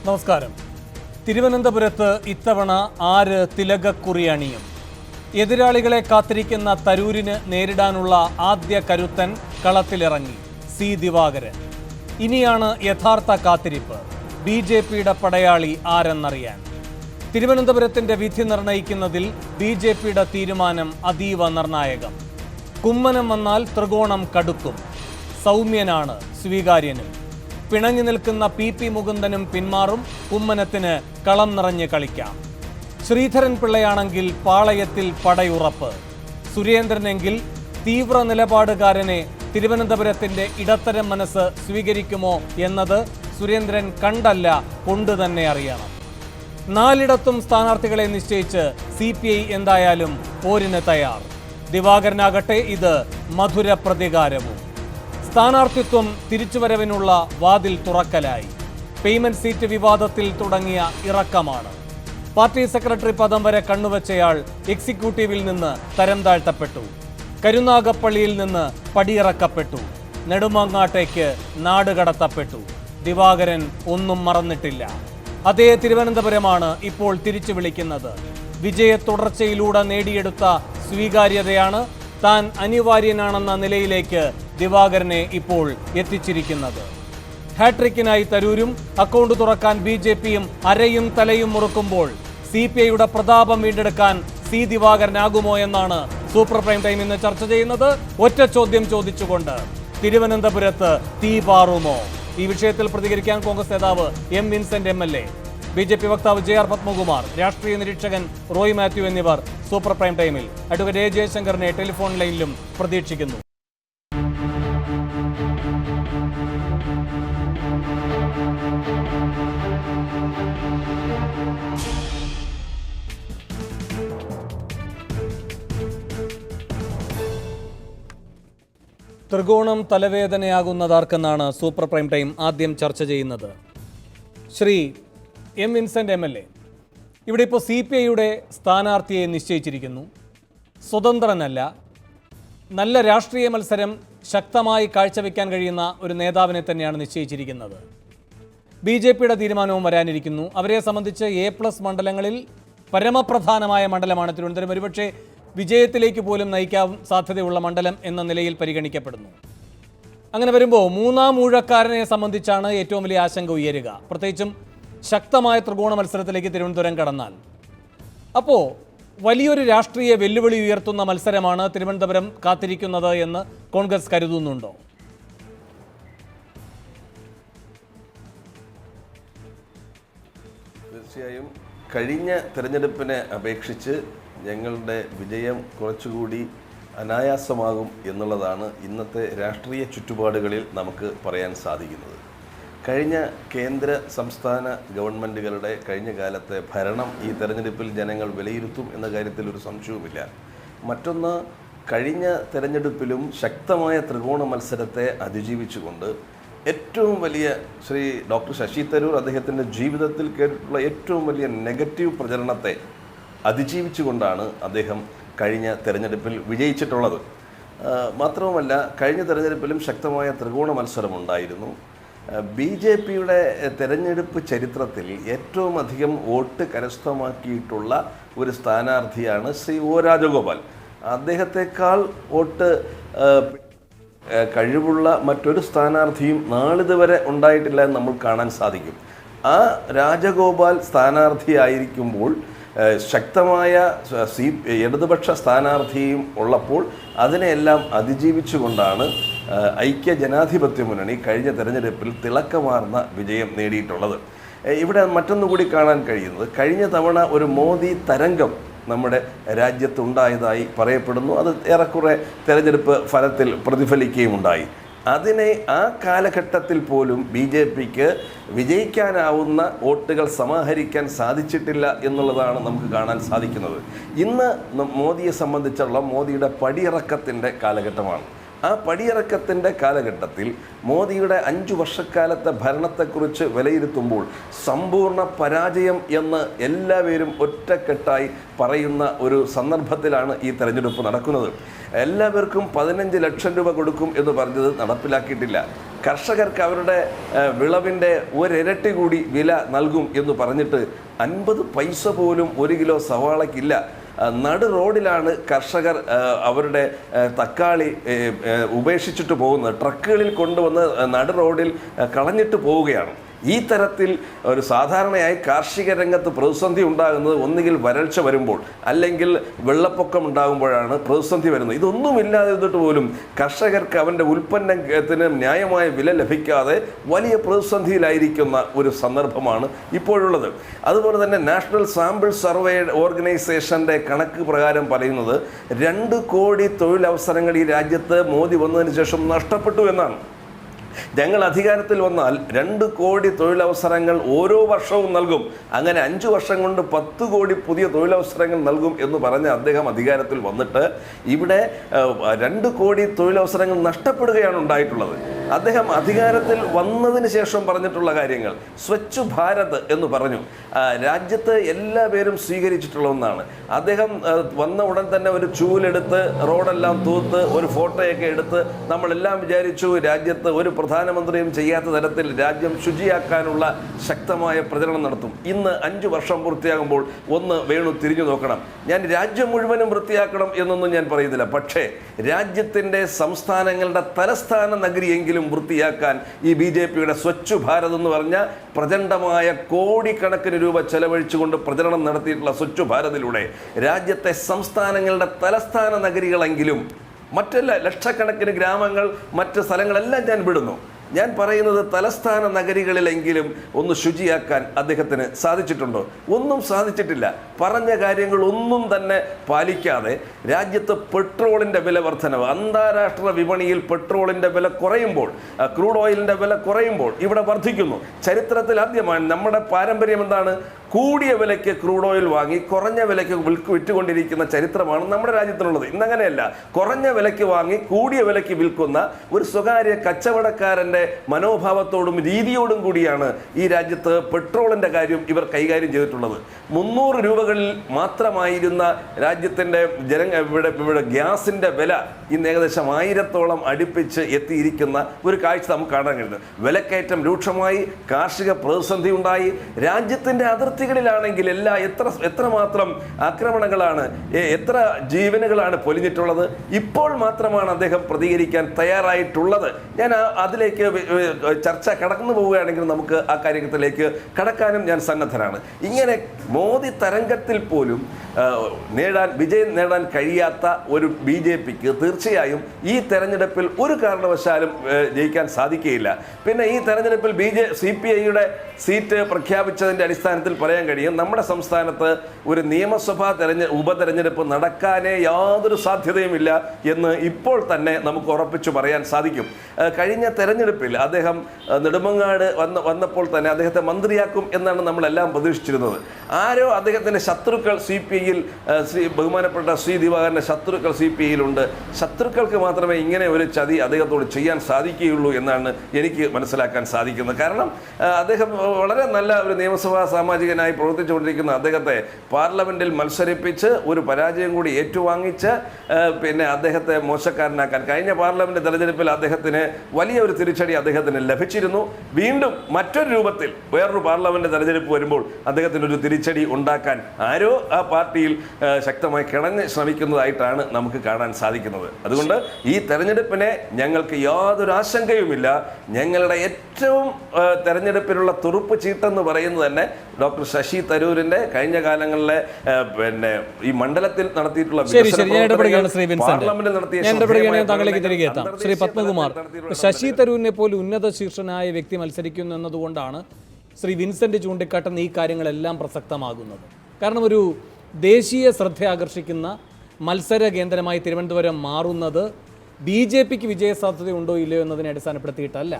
നമസ്കാരം. തിരുവനന്തപുരത്ത് ഇത്തവണ ആര് തിലകക്കുറി അണിയും? എതിരാളികളെ കാത്തിരിക്കുന്ന തരൂരിന് നേരിടാനുള്ള ആദ്യ കരുത്തൻ കളത്തിലിറങ്ങി സി ദിവാകരൻ. ഇനിയാണ് യഥാർത്ഥ കാത്തിരിപ്പ്. BJPയുടെ പടയാളി ആരെന്നറിയാൻ. തിരുവനന്തപുരത്തിന്റെ വിധി നിർണയിക്കുന്നതിൽ BJPയുടെ തീരുമാനം അതീവ നിർണായകം. കുമ്മനം വന്നാൽ ത്രികോണം കടുക്കും. സൗമ്യനാണ്, സ്വീകാര്യനും. പിണങ്ങി നിൽക്കുന്ന PP മുകുന്ദനും പിന്മാറും. കുമ്മനത്തിന് കളം നിറഞ്ഞ് കളിക്കാം. ശ്രീധരൻ പിള്ളയാണെങ്കിൽ പാളയത്തിൽ പടയുറപ്പ്. സുരേന്ദ്രനെങ്കിൽ തീവ്ര നിലപാടുകാരനെ തിരുവനന്തപുരത്തിന്റെ ഇടത്തരം മനസ്സ് സ്വീകരിക്കുമോ എന്നത് സുരേന്ദ്രൻ കണ്ടല്ല കൊണ്ടുതന്നെ അറിയണം. 4 സ്ഥാനാർത്ഥികളെ നിശ്ചയിച്ച് CPI എന്തായാലും പോരിന് തയ്യാർ. ദിവാകരനാകട്ടെ ഇത് മധുര പ്രതികാരവും. സ്ഥാനാർത്ഥിത്വം തിരിച്ചുവരവിനുള്ള വാതിൽ തുറക്കലായി. പേയ്മെന്റ് സീറ്റ് വിവാദത്തിൽ തുടങ്ങിയ ഇറക്കമാണ്. പാർട്ടി സെക്രട്ടറി പദം വരെ കണ്ണുവച്ചയാൾ എക്സിക്യൂട്ടീവിൽ നിന്ന് തരം താഴ്ത്തപ്പെട്ടു. കരുനാഗപ്പള്ളിയിൽ നിന്ന് പടിയിറക്കപ്പെട്ടു. നെടുമങ്ങാട്ടേക്ക് നാടുകടത്തപ്പെട്ടു. ദിവാകരൻ ഒന്നും മറന്നിട്ടില്ല. അതേ തിരുവനന്തപുരമാണ് ഇപ്പോൾ തിരിച്ചു വിളിക്കുന്നത്. വിജയ തുടർച്ചയിലൂടെ നേടിയെടുത്ത സ്വീകാര്യതയാണ് താൻ അനിവാര്യനാണെന്ന നിലയിലേക്ക് ദിവാകരനെ ഇപ്പോൾ എത്തിച്ചിരിക്കുന്നത്. ഹാട്രിക്കിനായി തരൂരും അക്കൗണ്ട് തുറക്കാൻ BJPയും അരയും തലയും മുറുക്കുമ്പോൾ CPIയുടെ പ്രതാപം വീണ്ടെടുക്കാൻ സി ദിവാകരനാകുമോ എന്നാണ് സൂപ്പർ പ്രൈം ടൈം ഇന്ന് ചർച്ച ചെയ്യുന്നത്. ഒറ്റ ചോദ്യം ചോദിച്ചുകൊണ്ട്, തിരുവനന്തപുരത്ത് തീ പാറുമോ? ഈ വിഷയത്തിൽ പ്രതികരിക്കാൻ കോൺഗ്രസ് നേതാവ് M. വിൻസെന്റ് MLA, BJP വക്താവ് JR പത്മകുമാർ, രാഷ്ട്രീയ നിരീക്ഷകൻ റോയ് മാത്യു എന്നിവർ സൂപ്പർ പ്രൈം ടൈമിൽ. Advocate A. ജയശങ്കറിനെ ടെലിഫോൺ ലൈനിലും പ്രതീക്ഷിക്കുന്നു. ത്രികോണം തലവേദനയാകുന്നതാർക്കെന്നാണ് സൂപ്പർ പ്രൈം ടൈം ആദ്യം ചർച്ച ചെയ്യുന്നത്. ശ്രീ M. വിൻസെന്റ് MLA, ഇവിടെ ഇപ്പോൾ CPIയുടെ സ്ഥാനാർത്ഥിയെ നിശ്ചയിച്ചിരിക്കുന്നു. സ്വതന്ത്രനല്ല, നല്ല രാഷ്ട്രീയ മത്സരം ശക്തമായി കാഴ്ചവെക്കാൻ കഴിയുന്ന ഒരു നേതാവിനെ തന്നെയാണ് നിശ്ചയിച്ചിരിക്കുന്നത്. BJPയുടെ തീരുമാനവും വരാനിരിക്കുന്നു. അവരെ സംബന്ധിച്ച് A+ മണ്ഡലങ്ങളിൽ പരമപ്രധാനമായ മണ്ഡലമാണ് തിരുവനന്തപുരം. ഒരുപക്ഷെ വിജയത്തിലേക്ക് പോലും നയിക്കാൻ സാധ്യതയുള്ള മണ്ഡലം എന്ന നിലയിൽ പരിഗണിക്കപ്പെടുന്നു. അങ്ങനെ വരുമ്പോൾ മൂന്നാം ഊഴക്കാരനെ സംബന്ധിച്ചാണ് ഏറ്റവും വലിയ ആശങ്ക ഉയരുക, പ്രത്യേകിച്ചും ശക്തമായ ത്രികോണ മത്സരത്തിലേക്ക് തിരുവനന്തപുരം കടന്നാൽ. അപ്പോൾ വലിയൊരു രാഷ്ട്രീയ വെല്ലുവിളി ഉയർത്തുന്ന മത്സരമാണ് തിരുവനന്തപുരം കാത്തിരിക്കുന്നത് എന്ന് കോൺഗ്രസ് കരുതുന്നുണ്ടോ? തീർച്ചയായും കഴിഞ്ഞ തെരഞ്ഞെടുപ്പിനെ അപേക്ഷിച്ച് ഞങ്ങളുടെ വിജയം കുറച്ചുകൂടി അനായാസമാകും എന്നുള്ളതാണ് ഇന്നത്തെ രാഷ്ട്രീയ ചുറ്റുപാടുകളിൽ നമുക്ക് പറയാൻ സാധിക്കുന്നത്. കഴിഞ്ഞ കേന്ദ്ര സംസ്ഥാന ഗവൺമെൻറ്റുകളുടെ കഴിഞ്ഞ കാലത്തെ ഭരണം ഈ തെരഞ്ഞെടുപ്പിൽ ജനങ്ങൾ വിലയിരുത്തും എന്ന കാര്യത്തിൽ ഒരു സംശയവുമില്ല. മറ്റൊന്ന്, കഴിഞ്ഞ തെരഞ്ഞെടുപ്പിലും ശക്തമായ ത്രികോണ മത്സരത്തെ അതിജീവിച്ചുകൊണ്ട് ഏറ്റവും വലിയ ശ്രീ ഡോക്ടർ ശശി തരൂർ അദ്ദേഹത്തിൻ്റെ ജീവിതത്തിൽ കേട്ടിട്ടുള്ള ഏറ്റവും വലിയ നെഗറ്റീവ് പ്രചരണത്തെ അതിജീവിച്ചുകൊണ്ടാണ് അദ്ദേഹം കഴിഞ്ഞ തെരഞ്ഞെടുപ്പിൽ വിജയിച്ചിട്ടുള്ളത്. മാത്രവുമല്ല, കഴിഞ്ഞ തെരഞ്ഞെടുപ്പിലും ശക്തമായ ത്രികോണ മത്സരമുണ്ടായിരുന്നു. BJPയുടെ തെരഞ്ഞെടുപ്പ് ചരിത്രത്തിൽ ഏറ്റവും അധികം വോട്ട് കരസ്ഥമാക്കിയിട്ടുള്ള ഒരു സ്ഥാനാർത്ഥിയാണ് ശ്രീ O. രാജഗോപാൽ. അദ്ദേഹത്തെക്കാൾ വോട്ട് കഴിവുള്ള മറ്റൊരു സ്ഥാനാർത്ഥിയും നാളിതുവരെ ഉണ്ടായിട്ടില്ല എന്ന് നമ്മൾ കാണാൻ സാധിക്കും. ആ രാജഗോപാൽ സ്ഥാനാർത്ഥിയായിരിക്കുമ്പോൾ ശക്തമായ ഇടതുപക്ഷ സ്ഥാനാർത്ഥിയും ഉള്ളപ്പോൾ അതിനെയെല്ലാം അതിജീവിച്ചുകൊണ്ടാണ് ഐക്യ ജനാധിപത്യ മുന്നണി കഴിഞ്ഞ തെരഞ്ഞെടുപ്പിൽ തിളക്കമാർന്ന വിജയം നേടിയിട്ടുള്ളത്. ഇവിടെ മറ്റൊന്നുകൂടി കാണാൻ കഴിയുന്നത്, കഴിഞ്ഞ തവണ ഒരു മോദി തരംഗം നമ്മുടെ രാജ്യത്തുണ്ടായതായി പറയപ്പെടുന്നു. അത് ഏറെക്കുറെ തെരഞ്ഞെടുപ്പ് ഫലത്തിൽ പ്രതിഫലിക്കുകയുമുണ്ടായി. അതിനെ ആ കാലഘട്ടത്തിൽ പോലും BJPക്ക് വിജയിക്കാനാവുന്ന വോട്ടുകൾ സമാഹരിക്കാൻ സാധിച്ചിട്ടില്ല എന്നുള്ളതാണ് നമുക്ക് കാണാൻ സാധിക്കുന്നത്. ഇന്ന് മോദിയെ സംബന്ധിച്ചുള്ള മോദിയുടെ പടിയിറക്കത്തിൻ്റെ കാലഘട്ടമാണ്. ആ പടിയിറക്കത്തിൻ്റെ കാലഘട്ടത്തിൽ മോദിയുടെ 5 വർഷക്കാലത്തെ ഭരണത്തെക്കുറിച്ച് വിലയിരുത്തുമ്പോൾ സമ്പൂർണ്ണ പരാജയം എന്ന് എല്ലാവരും ഒറ്റക്കെട്ടായി പറയുന്ന ഒരു സന്ദർഭത്തിലാണ് ഈ തെരഞ്ഞെടുപ്പ് നടക്കുന്നത്. എല്ലാവർക്കും 15 ലക്ഷം രൂപ കൊടുക്കും എന്ന് പറഞ്ഞത് നടപ്പിലാക്കിയിട്ടില്ല. കർഷകർക്ക് അവരുടെ വിളവിൻ്റെ ഒരിരട്ടി കൂടി വില നൽകും എന്ന് പറഞ്ഞിട്ട് 50 പൈസ പോലും 1 കിലോ സവാളയ്ക്കില്ല. നടു റോഡിലാണ് കർഷകർ അവരുടെ തക്കാളി ഉപേക്ഷിച്ചിട്ട് പോകുന്നത്. ട്രക്കുകളിൽ കൊണ്ടുവന്ന് നടു റോഡിൽ കളഞ്ഞിട്ട് പോവുകയാണ്. ഈ തരത്തിൽ ഒരു സാധാരണയായി കാർഷിക രംഗത്ത് പ്രതിസന്ധി ഉണ്ടാകുന്നത് ഒന്നുകിൽ വരൾച്ച വരുമ്പോൾ അല്ലെങ്കിൽ വെള്ളപ്പൊക്കം ഉണ്ടാകുമ്പോഴാണ് പ്രതിസന്ധി വരുന്നത്. ഇതൊന്നുമില്ലാതെ ഇരുന്നിട്ട് പോലും കർഷകർക്ക് അവൻ്റെ ഉൽപ്പന്നത്തിന് ന്യായമായ വില ലഭിക്കാതെ വലിയ പ്രതിസന്ധിയിലായിരിക്കുന്ന ഒരു സന്ദർഭമാണ് ഇപ്പോഴുള്ളത്. അതുപോലെ തന്നെ നാഷണൽ സാമ്പിൾ സർവേ ഓർഗനൈസേഷൻ്റെ കണക്ക് പ്രകാരം പറയുന്നത് 2 കോടി തൊഴിലവസരങ്ങൾ ഈ രാജ്യത്ത് മോദി വന്നതിന് ശേഷം നഷ്ടപ്പെട്ടു എന്നാണ്. ഞങ്ങൾ അധികാരത്തിൽ വന്നാൽ 2 കോടി തൊഴിലവസരങ്ങൾ ഓരോ വർഷവും നൽകും, അങ്ങനെ 5 വർഷം കൊണ്ട് 10 കോടി പുതിയ തൊഴിലവസരങ്ങൾ നൽകും എന്ന് പറഞ്ഞ് അദ്ദേഹം അധികാരത്തിൽ വന്നിട്ട് ഇവിടെ 2 കോടി തൊഴിലവസരങ്ങൾ നഷ്ടപ്പെടുകയാണ് ഉണ്ടായിട്ടുള്ളത്. അദ്ദേഹം അധികാരത്തിൽ വന്നതിന് ശേഷം പറഞ്ഞിട്ടുള്ള കാര്യങ്ങൾ സ്വച്ഛ് ഭാരത് എന്ന് പറഞ്ഞു. രാജ്യത്ത് എല്ലാ പേരും സ്വീകരിച്ചിട്ടുള്ള ഒന്നാണ്. അദ്ദേഹം വന്ന ഉടൻ തന്നെ ഒരു ചൂലെടുത്ത് റോഡെല്ലാം തൂത്ത് ഒരു ഫോട്ടോയൊക്കെ എടുത്ത് നമ്മളെല്ലാം വിചാരിച്ചു രാജ്യത്ത് ഒരു പ്രധാനമന്ത്രിയും ചെയ്യാത്ത തരത്തിൽ രാജ്യം ശുചിയാക്കാനുള്ള ശക്തമായ പ്രചരണം നടത്തും. ഇന്ന് 5 വർഷം പൂർത്തിയാകുമ്പോൾ ഒന്ന് വേണു തിരിഞ്ഞു നോക്കണം. ഞാൻ രാജ്യം മുഴുവനും വൃത്തിയാക്കണം എന്നൊന്നും ഞാൻ പറയുന്നില്ല, പക്ഷേ രാജ്യത്തിൻ്റെ സംസ്ഥാനങ്ങളുടെ തലസ്ഥാന നഗരിയെങ്കിലും വൃത്തിയാക്കാൻ ഈ BJPയുടെ സ്വച്ഛ് ഭാരത് എന്ന് പറഞ്ഞ പ്രചണ്ഡമായ കോടിക്കണക്കിന് രൂപ ചെലവഴിച്ചുകൊണ്ട് പ്രചരണം നടത്തിയിട്ടുള്ള സ്വച്ഛ് ഭാരതിലൂടെ രാജ്യത്തെ സംസ്ഥാനങ്ങളുടെ തലസ്ഥാന നഗരികളെങ്കിലും മറ്റെല്ലാ ലക്ഷക്കണക്കിന് ഗ്രാമങ്ങൾ മറ്റ് സ്ഥലങ്ങളെല്ലാം ഞാൻ വിടുന്നു. ഞാൻ പറയുന്നത് തലസ്ഥാന നഗരികളിലെങ്കിലും ഒന്ന് ശുചിയാക്കാൻ അദ്ദേഹത്തിന് സാധിച്ചിട്ടുണ്ടോ? ഒന്നും സാധിച്ചിട്ടില്ല. പറഞ്ഞ കാര്യങ്ങൾ ഒന്നും തന്നെ പാലിക്കാതെ രാജ്യത്ത് പെട്രോളിൻ്റെ വില വർധനവ്, അന്താരാഷ്ട്ര വിപണിയിൽ പെട്രോളിൻ്റെ വില കുറയുമ്പോൾ, ക്രൂഡ് ഓയിലിൻ്റെ വില കുറയുമ്പോൾ ഇവിടെ വർദ്ധിക്കുന്നു. ചരിത്രത്തിൽ ആദ്യമാണ്. നമ്മുടെ പാരമ്പര്യം എന്താണ്? കൂടിയ വിലയ്ക്ക് ക്രൂഡ് ഓയിൽ വാങ്ങി കുറഞ്ഞ വിലയ്ക്ക് വിറ്റുകൊണ്ടിരിക്കുന്ന ചരിത്രമാണ് നമ്മുടെ രാജ്യത്തിനുള്ളത്. ഇന്നങ്ങനെയല്ല. കുറഞ്ഞ വിലയ്ക്ക് വാങ്ങി കൂടിയ വിലയ്ക്ക് വിൽക്കുന്ന ഒരു സ്വകാര്യ കച്ചവടക്കാരൻ്റെ മനോഭാവത്തോടും രീതിയോടും കൂടിയാണ് ഈ രാജ്യത്ത് പെട്രോളിൻ്റെ കാര്യം ഇവർ കൈകാര്യം ചെയ്തിട്ടുള്ളത്. 300 രൂപകളിൽ മാത്രമായിരുന്ന രാജ്യത്തിൻ്റെ ഇവിടെ ഗ്യാസിൻ്റെ വില ഇന്ന് ഏകദേശം 1000-ഓളം അടുപ്പിച്ച് എത്തിയിരിക്കുന്ന ഒരു കാഴ്ച നമുക്ക് കാണാൻ കഴിയുന്നത്. വിലക്കയറ്റം രൂക്ഷമായി, കാർഷിക പ്രതിസന്ധി ഉണ്ടായി. രാജ്യത്തിൻ്റെ അതിർത്തികളിലാണെങ്കിൽ എത്രമാത്രം ആക്രമണങ്ങളാണ്, എത്ര ജീവനുകളാണ് പൊലിഞ്ഞിട്ടുള്ളത്. ഇപ്പോൾ മാത്രമാണ് അദ്ദേഹം പ്രതികരിക്കാൻ തയ്യാറായിട്ടുള്ളത്. ഞാൻ അതിലേക്ക് ചർച്ച കടന്നു പോവുകയാണെങ്കിൽ നമുക്ക് ആ കാര്യത്തിലേക്ക് കടക്കാനും ഞാൻ സന്നദ്ധനാണ്. ഇങ്ങനെ മോദി തരംഗത്തിൽ പോലും വിജയം നേടാൻ കഴിയാത്ത ഒരു BJPക്ക് തീർച്ചയായും ഈ തെരഞ്ഞെടുപ്പിൽ ഒരു കാരണവശാലും ജയിക്കാൻ സാധിക്കുകയില്ല. പിന്നെ ഈ തെരഞ്ഞെടുപ്പിൽ CPIയുടെ സീറ്റ് പ്രഖ്യാപിച്ചതിൻ്റെ അടിസ്ഥാനത്തിൽ പറയാൻ കഴിയും നമ്മുടെ സംസ്ഥാനത്ത് ഒരു നിയമസഭാ ഉപതെരഞ്ഞെടുപ്പ് നടക്കാനേ യാതൊരു സാധ്യതയുമില്ല എന്ന് ഇപ്പോൾ തന്നെ നമുക്ക് ഉറപ്പിച്ചു പറയാൻ സാധിക്കും. കഴിഞ്ഞ തെരഞ്ഞെടുപ്പിൽ അദ്ദേഹം നെടുമങ്ങാട് വന്നപ്പോൾ തന്നെ അദ്ദേഹത്തെ മന്ത്രിയാക്കും എന്നാണ് നമ്മളെല്ലാം പ്രതീക്ഷിച്ചിരുന്നത്. ആരോ അദ്ദേഹത്തിൻ്റെ ശത്രുക്കൾ CPIയിൽ, ബഹുമാനപ്പെട്ട ശ്രീ ദിവാകരൻ്റെ ശത്രുക്കൾ CPIയിലുണ്ട്. ശത്രുക്കൾക്ക് മാത്രമേ ഇങ്ങനെ ഒരു ചതി അദ്ദേഹത്തോട് ചെയ്യാൻ സാധിക്കുകയുള്ളൂ എന്നാണ് എനിക്ക് മനസ്സിലാക്കാൻ സാധിക്കുന്നത്. കാരണം അദ്ദേഹം വളരെ നല്ല ഒരു നിയമസഭാ സാമാജികനായി പ്രവർത്തിച്ചുകൊണ്ടിരിക്കുന്ന അദ്ദേഹത്തെ പാർലമെൻറ്റിൽ മത്സരിപ്പിച്ച് ഒരു പരാജയം കൂടി ഏറ്റുവാങ്ങിച്ച് പിന്നെ അദ്ദേഹത്തെ മോശക്കാരനാക്കാൻ കഴിഞ്ഞ പാർലമെൻറ്റ് തെരഞ്ഞെടുപ്പിൽ അദ്ദേഹത്തിന് വലിയ ഒരു തിരിച്ചടി അദ്ദേഹത്തിന് ലഭിച്ചിരുന്നു. വീണ്ടും മറ്റൊരു രൂപത്തിൽ വേറൊരു പാർലമെൻറ്റ് തെരഞ്ഞെടുപ്പ് വരുമ്പോൾ അദ്ദേഹത്തിനൊരു തിരിച്ചടി ഉണ്ടാക്കാൻ ആരോ ആ പാർട്ടിയിൽ ശക്തമായി കിണഞ്ഞ് ശ്രമിക്കുന്നതായിട്ടാണ് നമുക്ക് കാണാൻ സാധിക്കുന്നത്. അതുകൊണ്ട് ഈ തെരഞ്ഞെടുപ്പിനെ ഞങ്ങൾക്ക് യാതൊരു ആശങ്കയുമില്ല. ഞങ്ങളുടെ ഏറ്റവും തെരഞ്ഞെടുപ്പിനുള്ള തുറുപ്പ് ചീട്ടെന്ന് പറയുന്നത് തന്നെ ഡോക്ടർ ശശി തരൂരിന്റെ കഴിഞ്ഞ കാലങ്ങളിലെ പിന്നെ ഈ മണ്ഡലത്തിൽ നടത്തിയിട്ടുള്ള ശ്രീ പത്മകുമാർ, ശശി തരൂരിനെ പോലെ ഉന്നത ശീർഷനായ വ്യക്തി മത്സരിക്കുന്നു എന്നതുകൊണ്ടാണ് ശ്രീ വിൻസെന്റ് ചൂണ്ടിക്കാട്ടുന്ന ഈ കാര്യങ്ങളെല്ലാം പ്രസക്തമാകുന്നത്. കാരണം ഒരു ദേശീയ ശ്രദ്ധ ആകർഷിക്കുന്ന മത്സര കേന്ദ്രമായി തിരുവനന്തപുരം മാറുന്നത് BJPക്ക് വിജയസാധ്യതയുണ്ടോ ഇല്ലയോ എന്നതിനെ അടിസ്ഥാനപ്പെടുത്തിയിട്ടല്ല.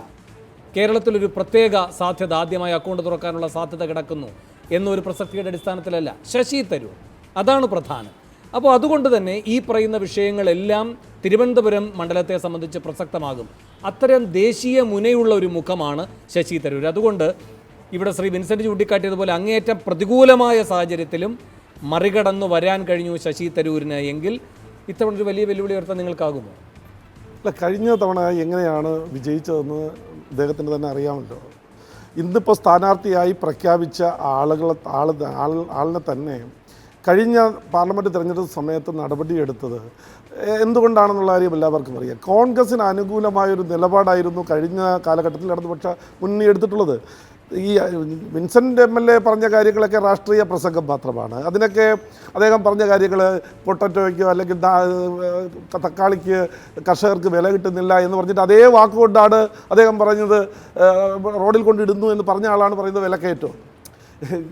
കേരളത്തിലൊരു പ്രത്യേക സാധ്യത, ആദ്യമായി അക്കൗണ്ട് തുറക്കാനുള്ള സാധ്യത കിടക്കുന്നു എന്നൊരു പ്രസക്തിയുടെ അടിസ്ഥാനത്തിലല്ല. ശശി തരൂർ, അതാണ് പ്രധാനം. അപ്പോൾ അതുകൊണ്ട് തന്നെ ഈ പറയുന്ന വിഷയങ്ങളെല്ലാം തിരുവനന്തപുരം മണ്ഡലത്തെ സംബന്ധിച്ച് പ്രസക്തമാകും. അത്തരം ദേശീയ മുനയുള്ള ഒരു മുഖമാണ് ശശി തരൂർ. അതുകൊണ്ട് ഇവിടെ ശ്രീ വിൻസെന്റ് ചൂണ്ടിക്കാട്ടിയതുപോലെ അങ്ങേയറ്റം പ്രതികൂലമായ സാഹചര്യത്തിലും മറികടന്നു വരാൻ കഴിഞ്ഞു ശശി തരൂരിന് എങ്കിൽ ഇത്തവണ ഒരു വലിയ വെല്ലുവിളി ഉയർത്താൻ നിങ്ങൾക്കാകുമോ? അല്ല, കഴിഞ്ഞ തവണ എങ്ങനെയാണ് വിജയിച്ചതെന്ന് ഇദ്ദേഹത്തിന് തന്നെ അറിയാമല്ലോ. ഇന്നിപ്പോൾ സ്ഥാനാർത്ഥിയായി പ്രഖ്യാപിച്ച ആളിനെ തന്നെ കഴിഞ്ഞ പാർലമെൻറ്റ് തിരഞ്ഞെടുപ്പ് സമയത്ത് നടപടിയെടുത്തത് എന്തുകൊണ്ടാണെന്നുള്ള കാര്യം എല്ലാവർക്കും അറിയാം. കോൺഗ്രസിന് അനുകൂലമായൊരു നിലപാടായിരുന്നു കഴിഞ്ഞ കാലഘട്ടത്തിൽ ഇടതുപക്ഷ മുന്നണി എടുത്തിട്ടുള്ളത്. ഈ വിൻസെൻ്റ് MLA പറഞ്ഞ കാര്യങ്ങളൊക്കെ രാഷ്ട്രീയ പ്രസംഗം മാത്രമാണ്. അതിനൊക്കെ അദ്ദേഹം പറഞ്ഞ കാര്യങ്ങൾ പൊട്ടറ്റോയ്ക്കോ അല്ലെങ്കിൽ തക്കാളിക്ക് കർഷകർക്ക് വില കിട്ടുന്നില്ല എന്ന് പറഞ്ഞിട്ട് അതേ വാക്കുകൊണ്ടാണ് അദ്ദേഹം പറഞ്ഞത്. റോഡിൽ കൊണ്ടിടുന്നു എന്ന് പറഞ്ഞ ആളാണ് പറയുന്നത് വിലക്കയറ്റം.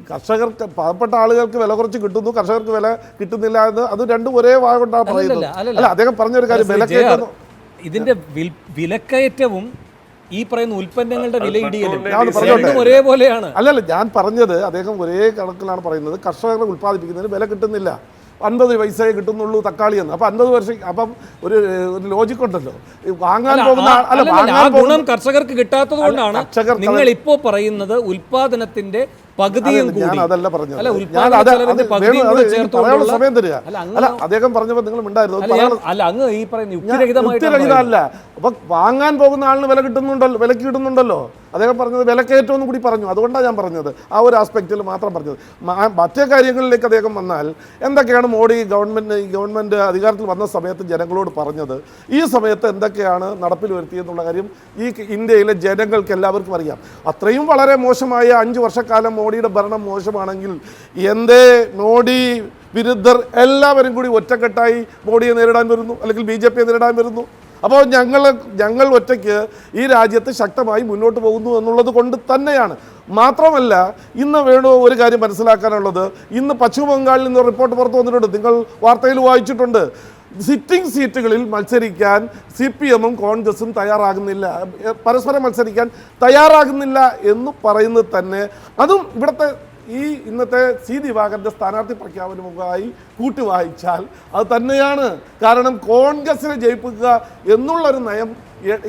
കർഷകർക്ക്, പാവപ്പെട്ട ആളുകൾക്ക് വില കുറച്ച് കിട്ടുന്നു, കർഷകർക്ക് വില കിട്ടുന്നില്ല എന്ന് അത് രണ്ടും ഒരേ വാക്കുകൊണ്ടാണ് പറയുന്നത്. അല്ല, അദ്ദേഹം പറഞ്ഞൊരു കാര്യം വിലക്കയറ്റം, ഇതിന്റെ വിലക്കയറ്റവും ഈ പറയുന്ന ഉൽപ്പന്നങ്ങളുടെ വിലയിടിയലും ഒരേപോലെയാണ്. അല്ലല്ല, ഞാൻ പറഞ്ഞത് അദ്ദേഹം ഒരേ കണക്കിലാണ് പറയുന്നത്. കർഷകർ ഉൽപ്പാദിപ്പിക്കുന്നതിന് വില കിട്ടുന്നില്ല, 50 പൈസയെ കിട്ടുന്നുള്ളൂ തക്കാളി എന്ന്. അപ്പം 50 വർഷം, അപ്പം ഒരു ലോജിക് ഉണ്ടല്ലോ. വാങ്ങാൻ പോകുന്ന ഗുണം കർഷകർക്ക് കിട്ടാത്തത് കൊണ്ടാണ് നിങ്ങൾ ഇപ്പോ പറയുന്നത് ഉൽപാദനത്തിന്റെ പകുതിയും കൂടി. അതല്ല പറഞ്ഞത്, പറയാനുള്ള സമയം തരിക. അല്ല, അദ്ദേഹം പറഞ്ഞപ്പോൾ നിങ്ങൾ ഉണ്ടായിരുന്നു. അല്ല, അങ്ങ് ഈ പറയുന്ന യുക്തിരഹിതമല്ല. അപ്പൊ വാങ്ങാൻ പോകുന്ന ആളിന് വിലക്ക് കിട്ടുന്നുണ്ടല്ലോ. അദ്ദേഹം പറഞ്ഞത് വിലക്കയറ്റം എന്നും കൂടി പറഞ്ഞു. അതുകൊണ്ടാണ് ഞാൻ പറഞ്ഞത്, ആ ഒരു ആസ്പെക്റ്റിൽ മാത്രം പറഞ്ഞത്. മറ്റേ കാര്യങ്ങളിലേക്ക് അദ്ദേഹം വന്നാൽ എന്തൊക്കെയാണ് മോഡി ഗവൺമെൻറ് അധികാരത്തിൽ വന്ന സമയത്ത് ജനങ്ങളോട് പറഞ്ഞത്, ഈ സമയത്ത് എന്തൊക്കെയാണ് നടപ്പിൽ വരുത്തിയെന്നുള്ള കാര്യം ഈ ഇന്ത്യയിലെ ജനങ്ങൾക്ക് എല്ലാവർക്കും അറിയാം. അത്രയും വളരെ മോശമായ 5 വർഷക്കാലം മോഡിയുടെ ഭരണം മോശമാണെങ്കിൽ എന്തേ മോഡി വിരുദ്ധർ എല്ലാവരും കൂടി ഒറ്റക്കെട്ടായി മോഡിയെ നേരിടാൻ വരുന്നു, അല്ലെങ്കിൽ BJPയെ നേരിടാൻ വരുന്നു? അപ്പോൾ ഞങ്ങൾ ഒറ്റയ്ക്ക് ഈ രാജ്യത്ത് ശക്തമായി മുന്നോട്ട് പോകുന്നു എന്നുള്ളത് കൊണ്ട് തന്നെയാണ്. മാത്രമല്ല, ഇന്ന് ഒരു കാര്യം മനസ്സിലാക്കാനുള്ളത്, ഇന്ന് പശ്ചിമ ബംഗാളിൽ നിന്ന് റിപ്പോർട്ട് പുറത്തു വന്നിട്ടുണ്ട്, നിങ്ങൾ വാർത്തയിൽ വായിച്ചിട്ടുണ്ട്. സിറ്റിംഗ് സീറ്റുകളിൽ മത്സരിക്കാൻ CPM-ഉം കോൺഗ്രസും തയ്യാറാകുന്നില്ല, പരസ്പരം മത്സരിക്കാൻ തയ്യാറാകുന്നില്ല എന്ന് പറയുന്നത് തന്നെ അതും ഇവിടുത്തെ ഇന്നത്തെ C. ദിവാകരൻ്റെ സ്ഥാനാർത്ഥി പ്രഖ്യാപനവുമായി കൂട്ടി വായിച്ചാൽ അത് തന്നെയാണ്. കാരണം കോൺഗ്രസിനെ ജയിപ്പിക്കുക എന്നുള്ളൊരു നയം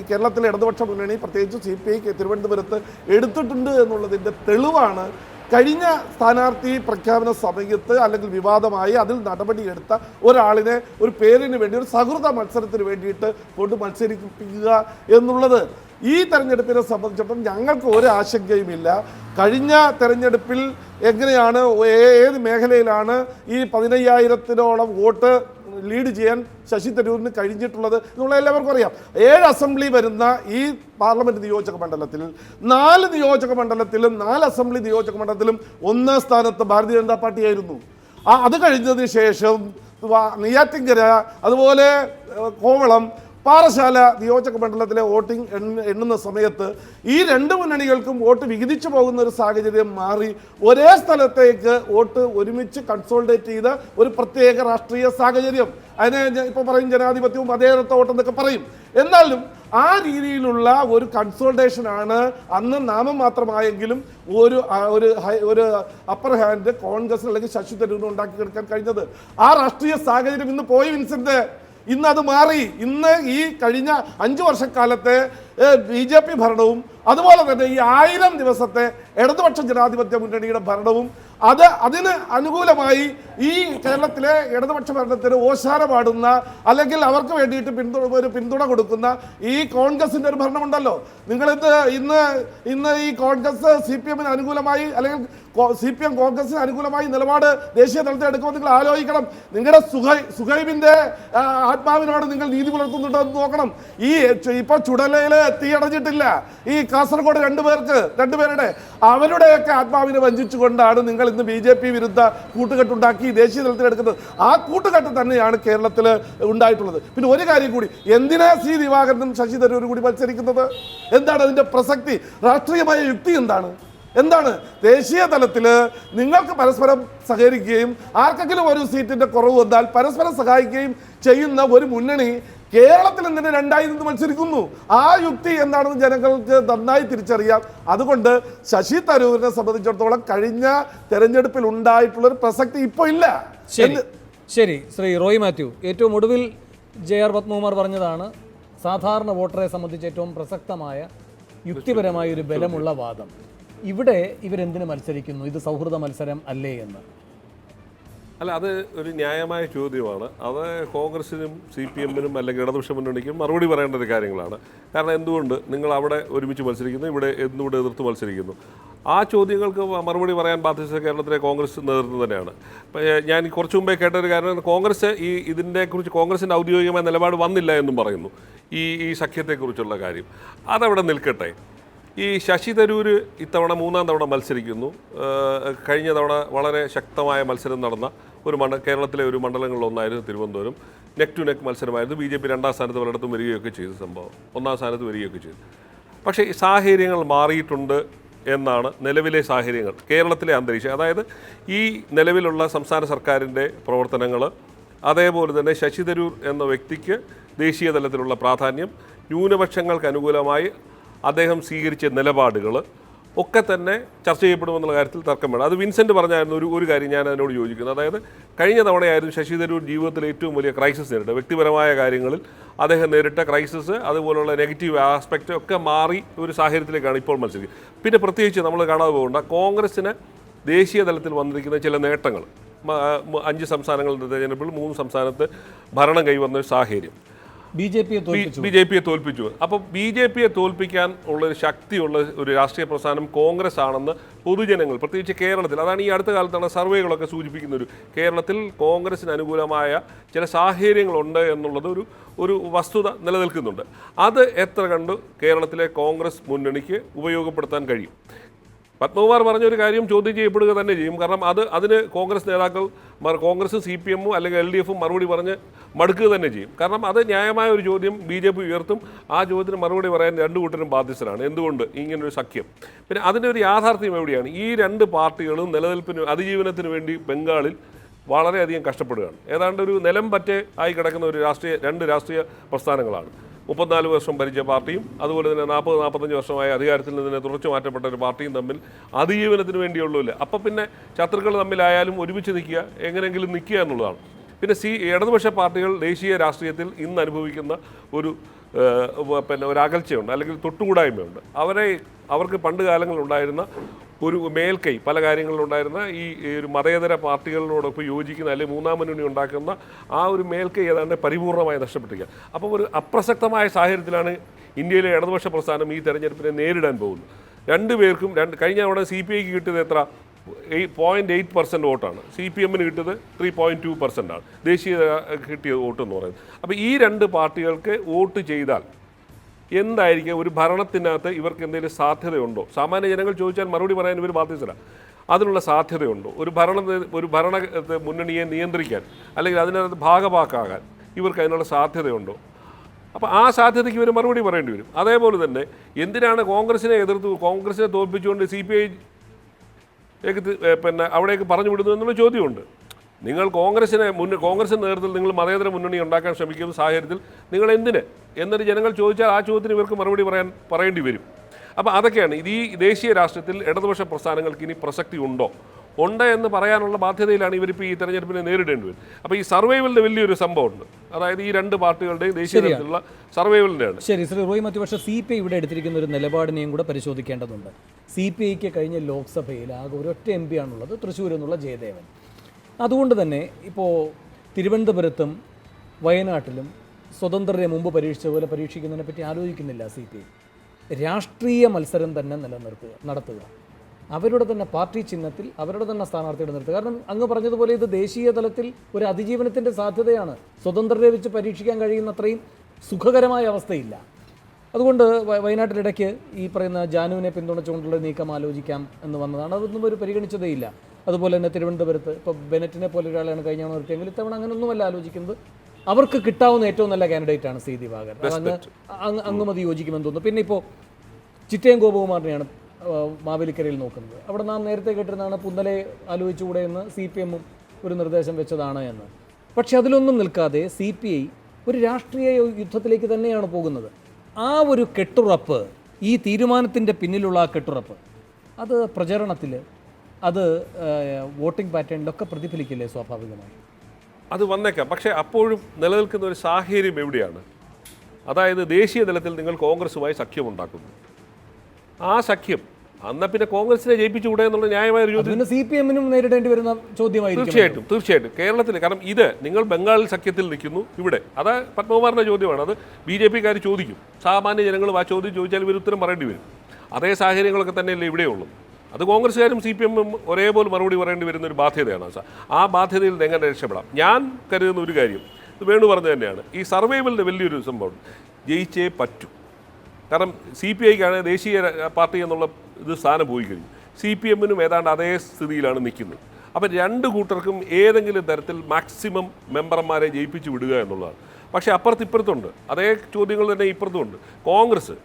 കേരളത്തിലെ ഇടതുപക്ഷ മുന്നണി, പ്രത്യേകിച്ച് CPI തിരുവനന്തപുരത്ത് എടുത്തിട്ടുണ്ട് എന്നുള്ളതിൻ്റെ തെളിവാണ് കഴിഞ്ഞ സ്ഥാനാർത്ഥി പ്രഖ്യാപന സമയത്ത് അല്ലെങ്കിൽ വിവാദമായി അതിൽ നടപടിയെടുത്ത ഒരാളിനെ ഒരു പേരിന് വേണ്ടി, ഒരു സൗഹൃദ മത്സരത്തിന് വേണ്ടിയിട്ട് കൊണ്ട് മത്സരിപ്പിക്കുക എന്നുള്ളത്. ഈ തെരഞ്ഞെടുപ്പിനെ സംബന്ധിച്ചിടത്തോളം ഞങ്ങൾക്ക് ഒരു ആശങ്കയുമില്ല. കഴിഞ്ഞ തെരഞ്ഞെടുപ്പിൽ എങ്ങനെയാണ്, ഏത് മേഖലയിലാണ് ഈ 15,000-ഓളം വോട്ട് ലീഡ് ചെയ്യാൻ ശശി തരൂരിന് കഴിഞ്ഞിട്ടുള്ളത് എന്നുള്ള എല്ലാവർക്കും അറിയാം. 7 അസംബ്ലി വരുന്ന ഈ പാർലമെൻറ്റ് നിയോജക മണ്ഡലത്തിൽ 4 നിയോജക മണ്ഡലത്തിലും 4 അസംബ്ലി നിയോജക മണ്ഡലത്തിലും 1ാം സ്ഥാനത്ത് ഭാരതീയ ജനതാ പാർട്ടിയായിരുന്നു. അത് കഴിഞ്ഞതിന് ശേഷം നെയ്യാറ്റിൻകര, അതുപോലെ കോവളം, പാറശാല നിയോജക മണ്ഡലത്തിലെ വോട്ടിംഗ് എണ്ണുന്ന സമയത്ത് ഈ 2 മുന്നണികൾക്കും വോട്ട് വിഘടിച്ചു പോകുന്ന ഒരു സാഹചര്യം മാറി ഒരേ സ്ഥലത്തേക്ക് വോട്ട് ഒരുമിച്ച് കൺസോൾഡേറ്റ് ചെയ്ത ഒരു പ്രത്യേക രാഷ്ട്രീയ സാഹചര്യം. അതിനെ ഇപ്പോൾ പറയും ജനാധിപത്യവും മതേതരത്വ വോട്ടെന്നൊക്കെ പറയും. എന്നാലും ആ രീതിയിലുള്ള ഒരു കൺസോൾട്ടേഷനാണ് അന്ന് നാമം മാത്രമായെങ്കിലും ഒരു അപ്പർ ഹാൻഡ് കോൺഗ്രസ് അല്ലെങ്കിൽ ശശി തരൂരിന് ഉണ്ടാക്കിയെടുക്കാൻ കഴിഞ്ഞത്. ആ രാഷ്ട്രീയ സാഹചര്യം ഇന്ന് പോയി വിൻസെന്റ്. ഇന്ന് അത് മാറി. ഇന്ന് ഈ കഴിഞ്ഞ 5 വർഷക്കാലത്തെ BJP ഭരണവും അതുപോലെ തന്നെ ഈ 1000 ദിവസത്തെ ഇടതുപക്ഷ ജനാധിപത്യ മുന്നണിയുടെ ഭരണവും അതിന് അനുകൂലമായി ഈ കേരളത്തിലെ ഇടതുപക്ഷ ഭരണത്തിന് ഓശാര പാടുന്ന അല്ലെങ്കിൽ അവർക്ക് വേണ്ടിയിട്ട് പിന്തുണ കൊടുക്കുന്ന ഈ കോൺഗ്രസിൻ്റെ ഒരു ഭരണമുണ്ടല്ലോ. നിങ്ങളിത് ഇന്ന് ഈ കോൺഗ്രസ് CPM-ന് അനുകൂലമായി അല്ലെങ്കിൽ CPM കോൺഗ്രസിന് അനുകൂലമായി നിലപാട് ദേശീയ തലത്തിൽ എടുക്കുമ്പോൾ നിങ്ങൾ ആലോചിക്കണം. നിങ്ങളുടെ സുഹൈബിൻ്റെ ആത്മാവിനോട് നിങ്ങൾ നീതി പുലർത്തുന്നുണ്ടോ എന്ന് നോക്കണം. ഇപ്പോൾ ചുടലയിൽ തീയടഞ്ഞിട്ടില്ല. ഈ കാസർഗോഡ് 2 പേരുടെ അവരുടെയൊക്കെ ആത്മാവിനെ വഞ്ചിച്ചുകൊണ്ടാണ് നിങ്ങൾ ഇന്ന് BJP വിരുദ്ധ കൂട്ടുകെട്ടുണ്ടാക്കി ദേശീയ തലത്തിൽ എടുക്കുന്നത്. ആ കൂട്ടുകെട്ട് തന്നെയാണ് കേരളത്തിൽ ഉണ്ടായിട്ടുള്ളത്. പിന്നെ ഒരു കാര്യം കൂടി, എന്തിനാ C. ദിവാകരനും ശശി തരൂരും കൂടി മത്സരിക്കുന്നത്? എന്താണ് അതിൻ്റെ പ്രസക്തി? രാഷ്ട്രീയമായ യുക്തി എന്താണ്? ദേശീയ തലത്തിൽ നിങ്ങൾക്ക് പരസ്പരം സഹകരിക്കുകയും ആർക്കെങ്കിലും ഒരു സീറ്റിൻ്റെ കുറവ് വന്നാൽ പരസ്പരം സഹായിക്കുകയും ചെയ്യുന്ന ഒരു മുന്നണി കേരളത്തിൽ എന്തിന് 2 നിന്ന് മത്സരിക്കുന്നു? ആ യുക്തി എന്താണെന്ന് ജനങ്ങൾക്ക് നന്നായി തിരിച്ചറിയാം. അതുകൊണ്ട് ശശി തരൂരിനെ സംബന്ധിച്ചിടത്തോളം കഴിഞ്ഞ തെരഞ്ഞെടുപ്പിൽ ഉണ്ടായിട്ടുള്ളൊരു പ്രസക്തി ഇപ്പോൾ ഇല്ല. ശരി, ശ്രീ റോയ് മാത്യു, ഏറ്റവും ഒടുവിൽ JR പത്മകുമാർ പറഞ്ഞതാണ് സാധാരണ വോട്ടറെ സംബന്ധിച്ച് ഏറ്റവും പ്രസക്തമായ യുക്തിപരമായ ഒരു ബലമുള്ള വാദം. ഇവിടെ ഇവരെന്തിന് മത്സരിക്കുന്നു? ഇത് സൗഹൃദ മത്സരം അല്ലേ എന്ന്. അല്ല, അത് ഒരു ന്യായമായ ചോദ്യമാണ്. അത് കോൺഗ്രസിനും CPM-നും അല്ലെങ്കിൽ ഇടതുപക്ഷ മുന്നണിക്കും മറുപടി പറയേണ്ട ഒരു കാര്യങ്ങളാണ്. കാരണം എന്തുകൊണ്ട് നിങ്ങൾ അവിടെ ഒരുമിച്ച് മത്സരിക്കുന്നു, ഇവിടെ എന്തുകൊണ്ട് എതിർത്ത് മത്സരിക്കുന്നു? ആ ചോദ്യങ്ങൾക്ക് മറുപടി പറയാൻ ബാധ്യത കേരളത്തിലെ കോൺഗ്രസ് നേതൃത്വം തന്നെയാണ്. ഞാൻ കുറച്ചു മുമ്പേ കേട്ട ഒരു കാര്യം, കോൺഗ്രസ് ഇതിനെക്കുറിച്ച് കോൺഗ്രസിൻ്റെ ഔദ്യോഗികമായ നിലപാട് വന്നില്ല എന്നും പറയുന്നു ഈ സഖ്യത്തെക്കുറിച്ചുള്ള കാര്യം. അതവിടെ നിൽക്കട്ടെ. ഈ ശശി തരൂർ ഇത്തവണ 3-ാം തവണ മത്സരിക്കുന്നു. കഴിഞ്ഞ തവണ വളരെ ശക്തമായ മത്സരം നടന്ന കേരളത്തിലെ ഒരു മണ്ഡലങ്ങളിലൊന്നായിരുന്നു തിരുവനന്തപുരം. നെക്ക് ടു നെക്ക് മത്സരമായിരുന്നു. BJP 2-ാം സ്ഥാനത്ത് പലയിടത്തും വരികയൊക്കെ ചെയ്ത സംഭവം, 1-ാം സ്ഥാനത്ത് വരികയൊക്കെ ചെയ്തു. പക്ഷേ ഈ സാഹചര്യങ്ങൾ മാറിയിട്ടുണ്ട് എന്നാണ് നിലവിലെ സാഹചര്യങ്ങൾ, കേരളത്തിലെ അന്തരീക്ഷം. അതായത് ഈ നിലവിലുള്ള സംസ്ഥാന സർക്കാരിൻ്റെ പ്രവർത്തനങ്ങൾ, അതേപോലെ തന്നെ ശശി തരൂർ എന്ന വ്യക്തിക്ക് ദേശീയ തലത്തിലുള്ള പ്രാധാന്യം, ന്യൂനപക്ഷങ്ങൾക്ക് അനുകൂലമായി അദ്ദേഹം സ്വീകരിച്ച നിലപാടുകൾ ഒക്കെ തന്നെ ചർച്ച ചെയ്യപ്പെടുമെന്നുള്ള കാര്യത്തിൽ തർക്കം വേണം. അത് വിൻസെൻ്റ് പറഞ്ഞായിരുന്നു ഒരു കാര്യം ഞാൻ അതിനോട് യോജിക്കുന്നു. അതായത് കഴിഞ്ഞ തവണയായിരുന്നു ശശി തരൂർ ജീവിതത്തിൽ ഏറ്റവും വലിയ ക്രൈസിസ് നേരിട്ടത്. വ്യക്തിപരമായ കാര്യങ്ങളിൽ അദ്ദേഹം നേരിട്ട ക്രൈസിസ്, അതുപോലുള്ള നെഗറ്റീവ് ആസ്പെക്റ്റ് ഒക്കെ മാറി ഒരു സാഹചര്യത്തിലേക്കാണ് ഇപ്പോൾ മത്സരിക്കുന്നത്. പിന്നെ പ്രത്യേകിച്ച് നമ്മൾ കാണാതെ പോകേണ്ട കോൺഗ്രസ്സിന് ദേശീയ തലത്തിൽ വന്നിരിക്കുന്ന ചില നേട്ടങ്ങൾ. 5 സംസ്ഥാനങ്ങളുടെ തെരഞ്ഞെടുപ്പിൽ 3 സംസ്ഥാനത്ത് ഭരണം കൈവന്ന ഒരു സാഹചര്യം, BJP-യെ തോൽപ്പിച്ചു. അപ്പോൾ BJP-യെ തോൽപ്പിക്കാൻ ഉള്ളൊരു ശക്തിയുള്ള ഒരു രാഷ്ട്രീയ പ്രസ്ഥാനം കോൺഗ്രസ് ആണെന്ന് പൊതുജനങ്ങൾ, പ്രത്യേകിച്ച് കേരളത്തിൽ, അതാണ് ഈ അടുത്ത കാലത്താണ് സർവേകളൊക്കെ സൂചിപ്പിക്കുന്ന കേരളത്തിൽ കോൺഗ്രസിന് അനുകൂലമായ ചില സാഹചര്യങ്ങളുണ്ട് എന്നുള്ളത് ഒരു വസ്തുത നിലനിൽക്കുന്നുണ്ട്. അത് എത്ര കണ്ട് കേരളത്തിലെ കോൺഗ്രസ് മുന്നണിക്ക് ഉപയോഗപ്പെടുത്താൻ കഴിയും? പത്മകുമാർ പറഞ്ഞൊരു കാര്യം ചോദ്യം ചെയ്യപ്പെടുക തന്നെ ചെയ്യും. കാരണം അതിന് കോൺഗ്രസ് നേതാക്കൾ, കോൺഗ്രസും CPM-ഉം അല്ലെങ്കിൽ LDF-ഉം മറുപടി പറഞ്ഞ് മടുക്കുക തന്നെ ചെയ്യും. കാരണം അത് ന്യായമായ ഒരു ചോദ്യം BJP ഉയർത്തും. ആ ചോദ്യത്തിന് മറുപടി പറയാൻ 2 കൂട്ടരും ബാധ്യസ്ഥരാണ്. എന്തുകൊണ്ട് ഇങ്ങനൊരു സഖ്യം? പിന്നെ അതിൻ്റെ ഒരു യാഥാർത്ഥ്യം എവിടെയാണ്? ഈ 2 പാർട്ടികളും അതിജീവനത്തിന് വേണ്ടി ബംഗാളിൽ വളരെയധികം കഷ്ടപ്പെടുകയാണ്. ഏതാണ്ട് ഒരു നിലം പറ്റെ ആയി കിടക്കുന്ന 2 രാഷ്ട്രീയ പ്രസ്ഥാനങ്ങളാണ്. 34 വർഷം ഭരിച്ച പാർട്ടിയും അതുപോലെ തന്നെ 40-45 വർഷമായ അധികാരത്തിൽ നിന്ന് തുടച്ചു മാറ്റപ്പെട്ട ഒരു പാർട്ടിയും തമ്മിൽ അതിജീവനത്തിന് വേണ്ടിയുള്ളൂല്ല. അപ്പം പിന്നെ ശത്രുക്കൾ തമ്മിലായാലും ഒരുമിച്ച് നിൽക്കുക, എങ്ങനെയെങ്കിലും നിൽക്കുക എന്നുള്ളതാണ്. പിന്നെ ഇടതുപക്ഷ പാർട്ടികൾ ദേശീയ രാഷ്ട്രീയത്തിൽ ഇന്ന് അനുഭവിക്കുന്ന ഒരു അകൽച്ചയുണ്ട്, അല്ലെങ്കിൽ തൊട്ടുകൂടായ്മയുണ്ട്. അവർക്ക് പണ്ട് കാലങ്ങളിലുണ്ടായിരുന്ന ഒരു മേൽക്കൈ, പല കാര്യങ്ങളിലുണ്ടായിരുന്ന ഈ ഒരു മതേതര പാർട്ടികളോടൊപ്പം യോജിക്കുന്ന അല്ലെങ്കിൽ 3-ാം മുന്നണി ഉണ്ടാക്കുന്ന ആ ഒരു മേൽക്കൈ ഏതാണ്ട് പരിപൂർണമായി നഷ്ടപ്പെട്ടിരിക്കുക. അപ്പം ഒരു അപ്രസക്തമായ സാഹചര്യത്തിലാണ് ഇന്ത്യയിലെ ഇടതുപക്ഷ പ്രസ്ഥാനം ഈ തെരഞ്ഞെടുപ്പിനെ നേരിടാൻ പോകുന്നത്. 2 പേർക്കും കഴിഞ്ഞ തവണ CPI-ക്ക് കിട്ടിയത് എത്ര? 0.8% വോട്ടാണ്. CPM-ന് കിട്ടിയത് 3.2% ദേശീയ കിട്ടിയ വോട്ട് എന്ന് പറയുന്നത്. അപ്പോൾ ഈ 2 പാർട്ടികൾക്ക് വോട്ട് ചെയ്താൽ എന്തായിരിക്കും ഒരു ഭരണത്തിനകത്ത് ഇവർക്ക് എന്തെങ്കിലും സാധ്യതയുണ്ടോ? സാമാന്യ ജനങ്ങൾ ചോദിച്ചാൽ മറുപടി പറയാൻ ഇവർ ബാധ്യസ്ഥരാണ്. അതിനുള്ള സാധ്യതയുണ്ടോ? ഒരു ഭരണ മുന്നണിയെ നിയന്ത്രിക്കാൻ അല്ലെങ്കിൽ അതിനകത്ത് ഭാഗഭാക്കാകാൻ ഇവർക്ക് അതിനുള്ള സാധ്യതയുണ്ടോ? അപ്പോൾ ആ സാധ്യതയ്ക്ക് ഇവർ മറുപടി പറയേണ്ടി വരും. അതേപോലെ തന്നെ എന്തിനാണ് കോൺഗ്രസിനെ തോൽപ്പിച്ചുകൊണ്ട് CPI അവിടേക്ക് പറഞ്ഞു വിടുന്നു എന്നുള്ള ചോദ്യമുണ്ട്. നിങ്ങൾ കോൺഗ്രസിൻ്റെ നേതൃത്വത്തിൽ നിങ്ങൾ മതേതര മുന്നണി ഉണ്ടാക്കാൻ ശ്രമിക്കുന്ന സാഹചര്യത്തിൽ നിങ്ങൾ എന്നൊരു ജനങ്ങൾ ചോദിച്ചാൽ ആ ചോദ്യത്തിന് ഇവർക്ക് മറുപടി പറയേണ്ടി വരും. അപ്പോൾ അതൊക്കെയാണ് ഈ ദേശീയ രാഷ്ട്രീയത്തിൽ ഇടതുപക്ഷ പ്രസ്ഥാനങ്ങൾക്ക് ഇനി പ്രസക്തി ഉണ്ട് എന്ന് പറയാനുള്ള ബാധ്യതയിലാണ് ഇവരിപ്പോൾ ഈ തെരഞ്ഞെടുപ്പിനെ നേരിടേണ്ടി വരും. അപ്പോൾ ഈ സർവൈവലിൻ്റെ വലിയൊരു സംഭവമുണ്ട്. അതായത് ഈ 2 പാർട്ടികളുടെയും ദേശീയ തലത്തിലുള്ള സർവൈവലിൻ്റെയാണ്. ശരി, ശ്രീ റോയ് മാത്യു, പക്ഷേ CPI ഇവിടെ എടുത്തിരിക്കുന്ന ഒരു നിലപാടിനെയും കൂടെ പരിശോധിക്കേണ്ടതുണ്ട്. CPI-ക്ക് കഴിഞ്ഞ ലോക്സഭയിൽ ആകെ ഒരൊറ്റ MP ആണുള്ളത്, തൃശ്ശൂർ എന്നുള്ള ജയദേവൻ. അതുകൊണ്ട് തന്നെ ഇപ്പോൾ തിരുവനന്തപുരത്തും വയനാട്ടിലും സ്വതന്ത്രരെ മുമ്പ് പരീക്ഷിച്ച പോലെ പരീക്ഷിക്കുന്നതിനെ പറ്റി ആലോചിക്കുന്നില്ല CPI. രാഷ്ട്രീയ മത്സരം തന്നെ നടത്തുക, അവരുടെ തന്നെ പാർട്ടി ചിഹ്നത്തിൽ അവരുടെ തന്നെ സ്ഥാനാർത്ഥിയുടെ നിർത്തുക. കാരണം അങ്ങ് പറഞ്ഞതുപോലെ ഇത് ദേശീയ തലത്തിൽ ഒരു അതിജീവനത്തിൻ്റെ സാധ്യതയാണ്. സ്വതന്ത്രരെ വെച്ച് പരീക്ഷിക്കാൻ കഴിയുന്നത്രയും സുഖകരമായ അവസ്ഥയില്ല. അതുകൊണ്ട് വയനാട്ടിലിടയ്ക്ക് ഈ പറയുന്ന ജാനുവിനെ പിന്തുണച്ചുകൊണ്ടുള്ള നീക്കം ആലോചിക്കാം എന്ന് വന്നതാണ്. അതൊന്നും ഒരു പരിഗണിച്ചതേയില്ല. അതുപോലെ തന്നെ തിരുവനന്തപുരത്ത് ഇപ്പോൾ ബെനറ്റിനെ പോലെ ഒരാളാണ് കഴിഞ്ഞ തവണ നിർത്തിയെങ്കിൽ ഇത്തവണ അങ്ങനെയൊന്നുമല്ല ആലോചിക്കുന്നത്. അവർക്ക് കിട്ടാവുന്ന ഏറ്റവും നല്ല കാൻഡിഡേറ്റാണ് C ദിവാകരൻ. അങ്ങ് മതി യോജിക്കുമെന്ന് തോന്നുന്നു. പിന്നെ ഇപ്പോൾ ചിറ്റയം ഗോപകുമാറിനെയാണ് മാവേലിക്കരയിൽ നോക്കുന്നത്. അവിടെ നാം നേരത്തെ കേട്ടിരുന്നതാണ് പുന്നലെ ആലോചിച്ചുകൂടെ എന്ന് CPM-ഉം ഒരു നിർദ്ദേശം വെച്ചതാണ് എന്ന്. പക്ഷെ അതിലൊന്നും നിൽക്കാതെ CPI ഒരു രാഷ്ട്രീയ യുദ്ധത്തിലേക്ക് തന്നെയാണ് പോകുന്നത്. ആ ഒരു കെട്ടുറപ്പ്, ഈ തീരുമാനത്തിൻ്റെ പിന്നിലുള്ള ആ കെട്ടുറപ്പ്, അത് പ്രചരണത്തിൽ, അത് വോട്ടിംഗ് പാറ്റേണിലൊക്കെ പ്രതിഫലിക്കില്ലേ സ്വാഭാവികമായി? അത് വന്നേക്കാം. പക്ഷേ അപ്പോഴും നിലനിൽക്കുന്ന ഒരു സാഹചര്യം എവിടെയാണ്? അതായത് ദേശീയ തലത്തിൽ നിങ്ങൾ കോൺഗ്രസുമായി സഖ്യമുണ്ടാക്കുന്നു. ആ സഖ്യം എന്നാൽ പിന്നെ കോൺഗ്രസിനെ ജയിപ്പിച്ചുകൂടെ എന്നുള്ള ന്യായമായ ഒരു ചോദ്യം പിന്നെ CPM-നും നേരിടേണ്ടി വരുന്ന ചോദ്യമായിരിക്കും. തീർച്ചയായിട്ടും. കാരണം ഇത് നിങ്ങൾ ബംഗാൾ സഖ്യത്തിൽ നിൽക്കുന്നു ഇവിടെ. അത് പത്മകുമാറിൻ്റെ ചോദ്യമാണ്. അത് BJP-ക്കാർ ചോദിക്കും. സാമാന്യ ജനങ്ങളും ആ ചോദ്യം ചോദിച്ചാൽ ഇവർ ഉത്തരം പറയേണ്ടി വരും. അതേ സാഹചര്യങ്ങളൊക്കെ തന്നെയല്ലേ ഇവിടെയുള്ളൂ. അത് കോൺഗ്രസ്സുകാരും CPM-ഉം ഒരേപോലെ മറുപടി പറയേണ്ടി വരുന്ന ഒരു ബാധ്യതയാണ്. ആ ബാധ്യതയിൽ നിന്ന് എങ്ങനെ രക്ഷപ്പെടാം? ഞാൻ കരുതുന്ന ഒരു കാര്യം, ഇത് വേണു പറഞ്ഞു തന്നെയാണ്, ഈ സർവൈവലിൻ്റെ വലിയൊരു സംഭവം ജയിച്ചേ പറ്റൂ. കാരണം CPI-ക്കാണ് ദേശീയ പാർട്ടി എന്നുള്ള ഇത് സ്ഥാനം പോയി കഴിഞ്ഞു. CPM-നും ഏതാണ്ട് അതേ സ്ഥിതിയിലാണ് നിൽക്കുന്നത്. അപ്പം രണ്ട് കൂട്ടർക്കും ഏതെങ്കിലും തരത്തിൽ മാക്സിമം മെമ്പർമാരെ ജയിപ്പിച്ച് വിടുക എന്നുള്ളതാണ്. പക്ഷേ അപ്പുറത്തിപ്പുറത്തുണ്ട് അതേ ചോദ്യങ്ങൾ തന്നെ ഇപ്പുറത്തുമുണ്ട്. കോൺഗ്രസ്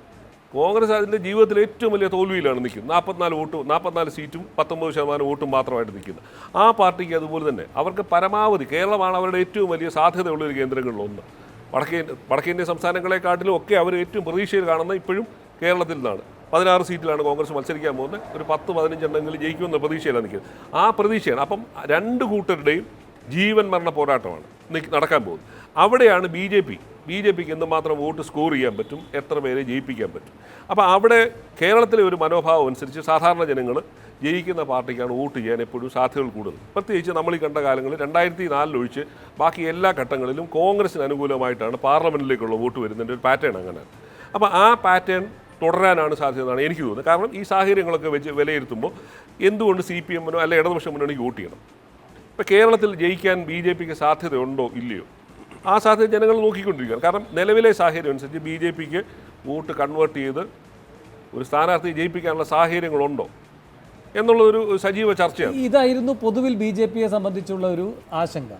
അതിൻ്റെ ജീവിതത്തിൽ ഏറ്റവും വലിയ തോൽവിയിലാണ് നിൽക്കുന്നത്. 44 സീറ്റും 19% വോട്ടും മാത്രമായിട്ട് നിൽക്കുന്നത്. ആ പാർട്ടിക്ക് അതുപോലെ തന്നെ അവർക്ക് പരമാവധി കേരളമാണ് അവരുടെ ഏറ്റവും വലിയ സാധ്യതയുള്ളൊരു കേന്ദ്രങ്ങളിലൊന്ന്. വടക്കേന്ത്യൻ സംസ്ഥാനങ്ങളെക്കാട്ടിലും ഒക്കെ അവർ ഏറ്റവും പ്രതീക്ഷയിൽ കാണുന്ന ഇപ്പോഴും കേരളത്തിൽ നിന്നാണ്. 16 സീറ്റിലാണ് കോൺഗ്രസ് മത്സരിക്കാൻ പോകുന്നത്. ഒരു 10-15 എണ്ണമെങ്കിലും ജയിക്കുമെന്ന പ്രതീക്ഷയിലാണ് നിൽക്കുന്നത്. ആ പ്രതീക്ഷയാണ്. അപ്പം രണ്ട് കൂട്ടരുടെയും ജീവൻ മരണ പോരാട്ടമാണ് നടക്കാൻ പോകുന്നത്. അവിടെയാണ് BJPക്ക് എന്തുമാത്രം വോട്ട് സ്കോർ ചെയ്യാൻ പറ്റും, എത്ര പേരെ ജയിപ്പിക്കാൻ പറ്റും. അപ്പോൾ അവിടെ കേരളത്തിലെ ഒരു മനോഭാവം അനുസരിച്ച് സാധാരണ ജനങ്ങൾ ജയിക്കുന്ന പാർട്ടിക്കാണ് വോട്ട് ചെയ്യാൻ എപ്പോഴും സാധ്യതകൾ കൂടുതൽ. പ്രത്യേകിച്ച് നമ്മൾ ഈ കണ്ട കാലങ്ങളിൽ 2004 ഒഴിച്ച് ബാക്കി എല്ലാ ഘട്ടങ്ങളിലും കോൺഗ്രസിന് അനുകൂലമായിട്ടാണ് പാർലമെൻറ്റിലേക്കുള്ള വോട്ട് വരുന്നതിൻ്റെ ഒരു പാറ്റേൺ അങ്ങനെ. അപ്പോൾ ആ പാറ്റേൺ തുടരാനാണ് സാധ്യതയെന്നാണ് എനിക്ക് തോന്നുന്നത്. കാരണം ഈ സാഹചര്യങ്ങളൊക്കെ വെച്ച് വിലയിരുത്തുമ്പോൾ എന്തുകൊണ്ട് CPM-നോ അല്ലെ ഇടതുപക്ഷ മുന്നണിക്ക് വോട്ട് ചെയ്യണം? ഇപ്പോൾ കേരളത്തിൽ ജയിക്കാൻ BJPക്ക് സാധ്യതയുണ്ടോ ഇല്ലയോ? ആ സാധ്യത ജനങ്ങൾ നോക്കിക്കൊണ്ടിരിക്കുകയാണ്. കാരണം നിലവിലെ സാഹചര്യം അനുസരിച്ച് BJPക്ക് വോട്ട് കൺവേർട്ട് ചെയ്ത് ഒരു സ്ഥാനാർത്ഥിയെ ജയിപ്പിക്കാനുള്ള സാഹചര്യങ്ങളുണ്ടോ എന്നുള്ളൊരു സജീവ ചർച്ചയാണ്. ഇതായിരുന്നു പൊതുവിൽ BJPയെ സംബന്ധിച്ചുള്ള ഒരു ആശങ്ക.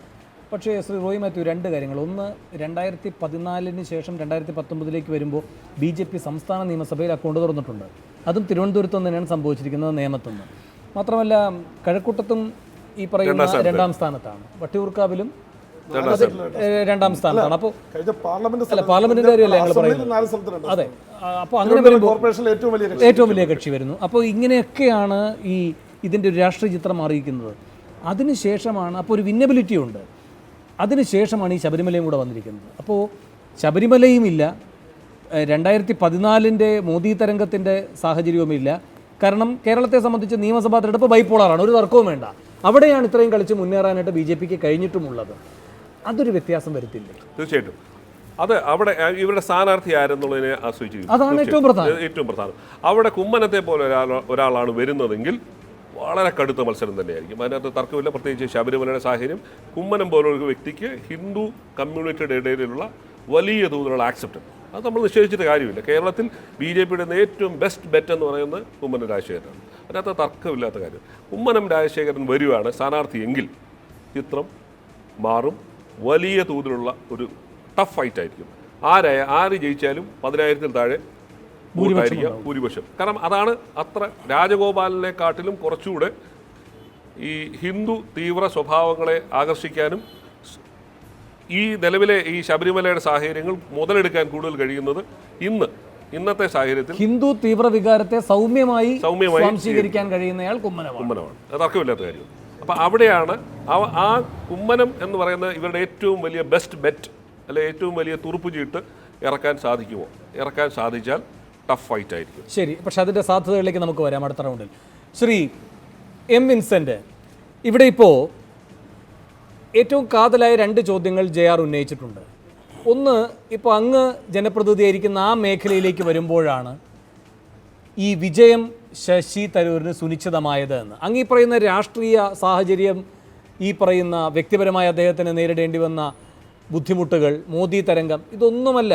പക്ഷേ ശ്രീ റോയ് മാത്യു, രണ്ട് കാര്യങ്ങൾ. ഒന്ന്, 2014 ശേഷം 2019 വരുമ്പോൾ BJP സംസ്ഥാന നിയമസഭയിൽ അക്കൗണ്ട് തുറന്നിട്ടുണ്ട്. അതും തിരുവനന്തപുരത്ത് തന്നെയാണ് സംഭവിച്ചിരിക്കുന്നത്, നേമത്തുനിന്ന്. മാത്രമല്ല കഴക്കൂട്ടത്തും ഈ പറയുന്ന രണ്ടാം സ്ഥാനത്താണ്, വട്ടിയൂർക്കാവിലും രണ്ടാം സ്ഥാനത്താണ്. അപ്പോൾ പാർലമെന്റിന്റെ കാര്യമല്ല ഞങ്ങൾ പറയുന്നത്. അതെ, അപ്പോൾ അങ്ങനെ വരുമ്പോൾ ഏറ്റവും വലിയ കക്ഷി വരുന്നു. അപ്പോൾ ഇങ്ങനെയൊക്കെയാണ് ഇതിൻ്റെ ഒരു രാഷ്ട്രീയ ചിത്രം മാറിയിരിക്കുന്നത്. അതിനുശേഷമാണ് അപ്പോൾ ഒരു വിന്നബിലിറ്റി ഉണ്ട്. അതിനുശേഷമാണ് ഈ ശബരിമലയും കൂടെ വന്നിരിക്കുന്നത്. അപ്പോൾ ശബരിമലയും ഇല്ല, 2014 മോദി തരംഗത്തിൻ്റെ സാഹചര്യവുമില്ല. കാരണം കേരളത്തെ സംബന്ധിച്ച് നിയമസഭാ തെരഞ്ഞെടുപ്പ് ബൈപ്പോളാറാണ്, ഒരു തർക്കവും വേണ്ട. അവിടെയാണ് ഇത്രയും കളിച്ച് മുന്നേറാനായിട്ട് BJPക്ക് കഴിഞ്ഞിട്ടുമുള്ളത്. അതൊരു വ്യത്യാസം വരുത്തില്ലേ? തീർച്ചയായിട്ടും. അത് അവിടെ ഇവരുടെ സ്ഥാനാർത്ഥി ആരെന്നുള്ളതിനെ ആശ്രയിച്ചിരിക്കും. അതാണ് ഏറ്റവും പ്രധാനം. അവിടെ കുമ്മനത്തെ പോലെ ഒരാളാണ് വരുന്നതെങ്കിൽ വളരെ കടുത്ത മത്സരം തന്നെയായിരിക്കും. അതിനകത്ത് തർക്കമില്ല. പ്രത്യേകിച്ച് ശബരിമലയുടെ സാഹചര്യം, കുമ്മനം പോലൊരു വ്യക്തിക്ക് ഹിന്ദു കമ്മ്യൂണിറ്റിയുടെ ഇടയിലുള്ള വലിയ തോതിലുള്ള ആക്സെപ്റ്റൻസ് അത് നമ്മൾ നിശ്ചയിച്ചിട്ട് കാര്യമില്ല. കേരളത്തിൽ BJPയുടെ ഏറ്റവും ബെസ്റ്റ് ബെറ്റ് എന്ന് പറയുന്നത് കുമ്മനം രാജശേഖരനാണ്. അതിനകത്ത് തർക്കമില്ലാത്ത കാര്യം. കുമ്മനം രാജശേഖരൻ വരുവാണ് സ്ഥാനാർത്ഥിയെങ്കിൽ ചിത്രം മാറും. വലിയ തോതിലുള്ള ഒരു ടഫ് ഫൈറ്റ് ആയിരിക്കും. ആര് ജയിച്ചാലും 10,000-ൽ താഴെ ഭൂരിപക്ഷം. കാരണം അതാണ് അത്ര രാജഗോപാലിനെക്കാട്ടിലും കുറച്ചുകൂടെ ഈ ഹിന്ദു തീവ്ര സ്വഭാവങ്ങളെ ആകർഷിക്കാനും ഈ നിലവിലെ ഈ ശബരിമലയുടെ സാഹചര്യങ്ങൾ മുതലെടുക്കാൻ കൂടുതൽ കഴിയുന്നത് ഇന്നത്തെ സാഹചര്യത്തിൽ ഹിന്ദു തീവ്ര വികാരത്തെ സൗമ്യമായി സ്വാംശീകരിക്കാൻ കഴിയുന്നയാൾ കുമ്മനമാണ്. അത് തർക്കമില്ലാത്ത കാര്യം. അപ്പം അവിടെയാണ് ആ കുമ്മനം എന്ന് പറയുന്ന ഇവരുടെ ഏറ്റവും വലിയ ബെസ്റ്റ് ബെറ്റ്, അല്ലെ ഏറ്റവും വലിയ തുറുപ്പ് ചീട്ട് ഇറക്കാൻ സാധിക്കുമോ? ഇറക്കാൻ സാധിച്ചാൽ ടഫ് ഫൈറ്റ് ആയിരിക്കും. ശരി, പക്ഷെ അതിൻ്റെ സാധ്യതകളിലേക്ക് നമുക്ക് വരാം അടുത്ത റൗണ്ടിൽ. ശ്രീ M. വിൻസെൻ്റ്, ഇവിടെ ഇപ്പോൾ ഏറ്റവും കാതലായ 2 ചോദ്യങ്ങൾ JR ഉന്നയിച്ചിട്ടുണ്ട്. ഒന്ന്, ഇപ്പോൾ അങ്ങ് ജനപ്രതിനിധിയായിരിക്കുന്ന ആ മേഖലയിലേക്ക് വരുമ്പോഴാണ് ഈ വിജയം ശശി തരൂരിന് സുനിശ്ചിതമായത് എന്ന്. അങ്ങ് ഈ പറയുന്ന രാഷ്ട്രീയ സാഹചര്യം, ഈ പറയുന്ന വ്യക്തിപരമായ അദ്ദേഹത്തിന് നേരിടേണ്ടി വന്ന ബുദ്ധിമുട്ടുകൾ, മോദി തരംഗം, ഇതൊന്നുമല്ല.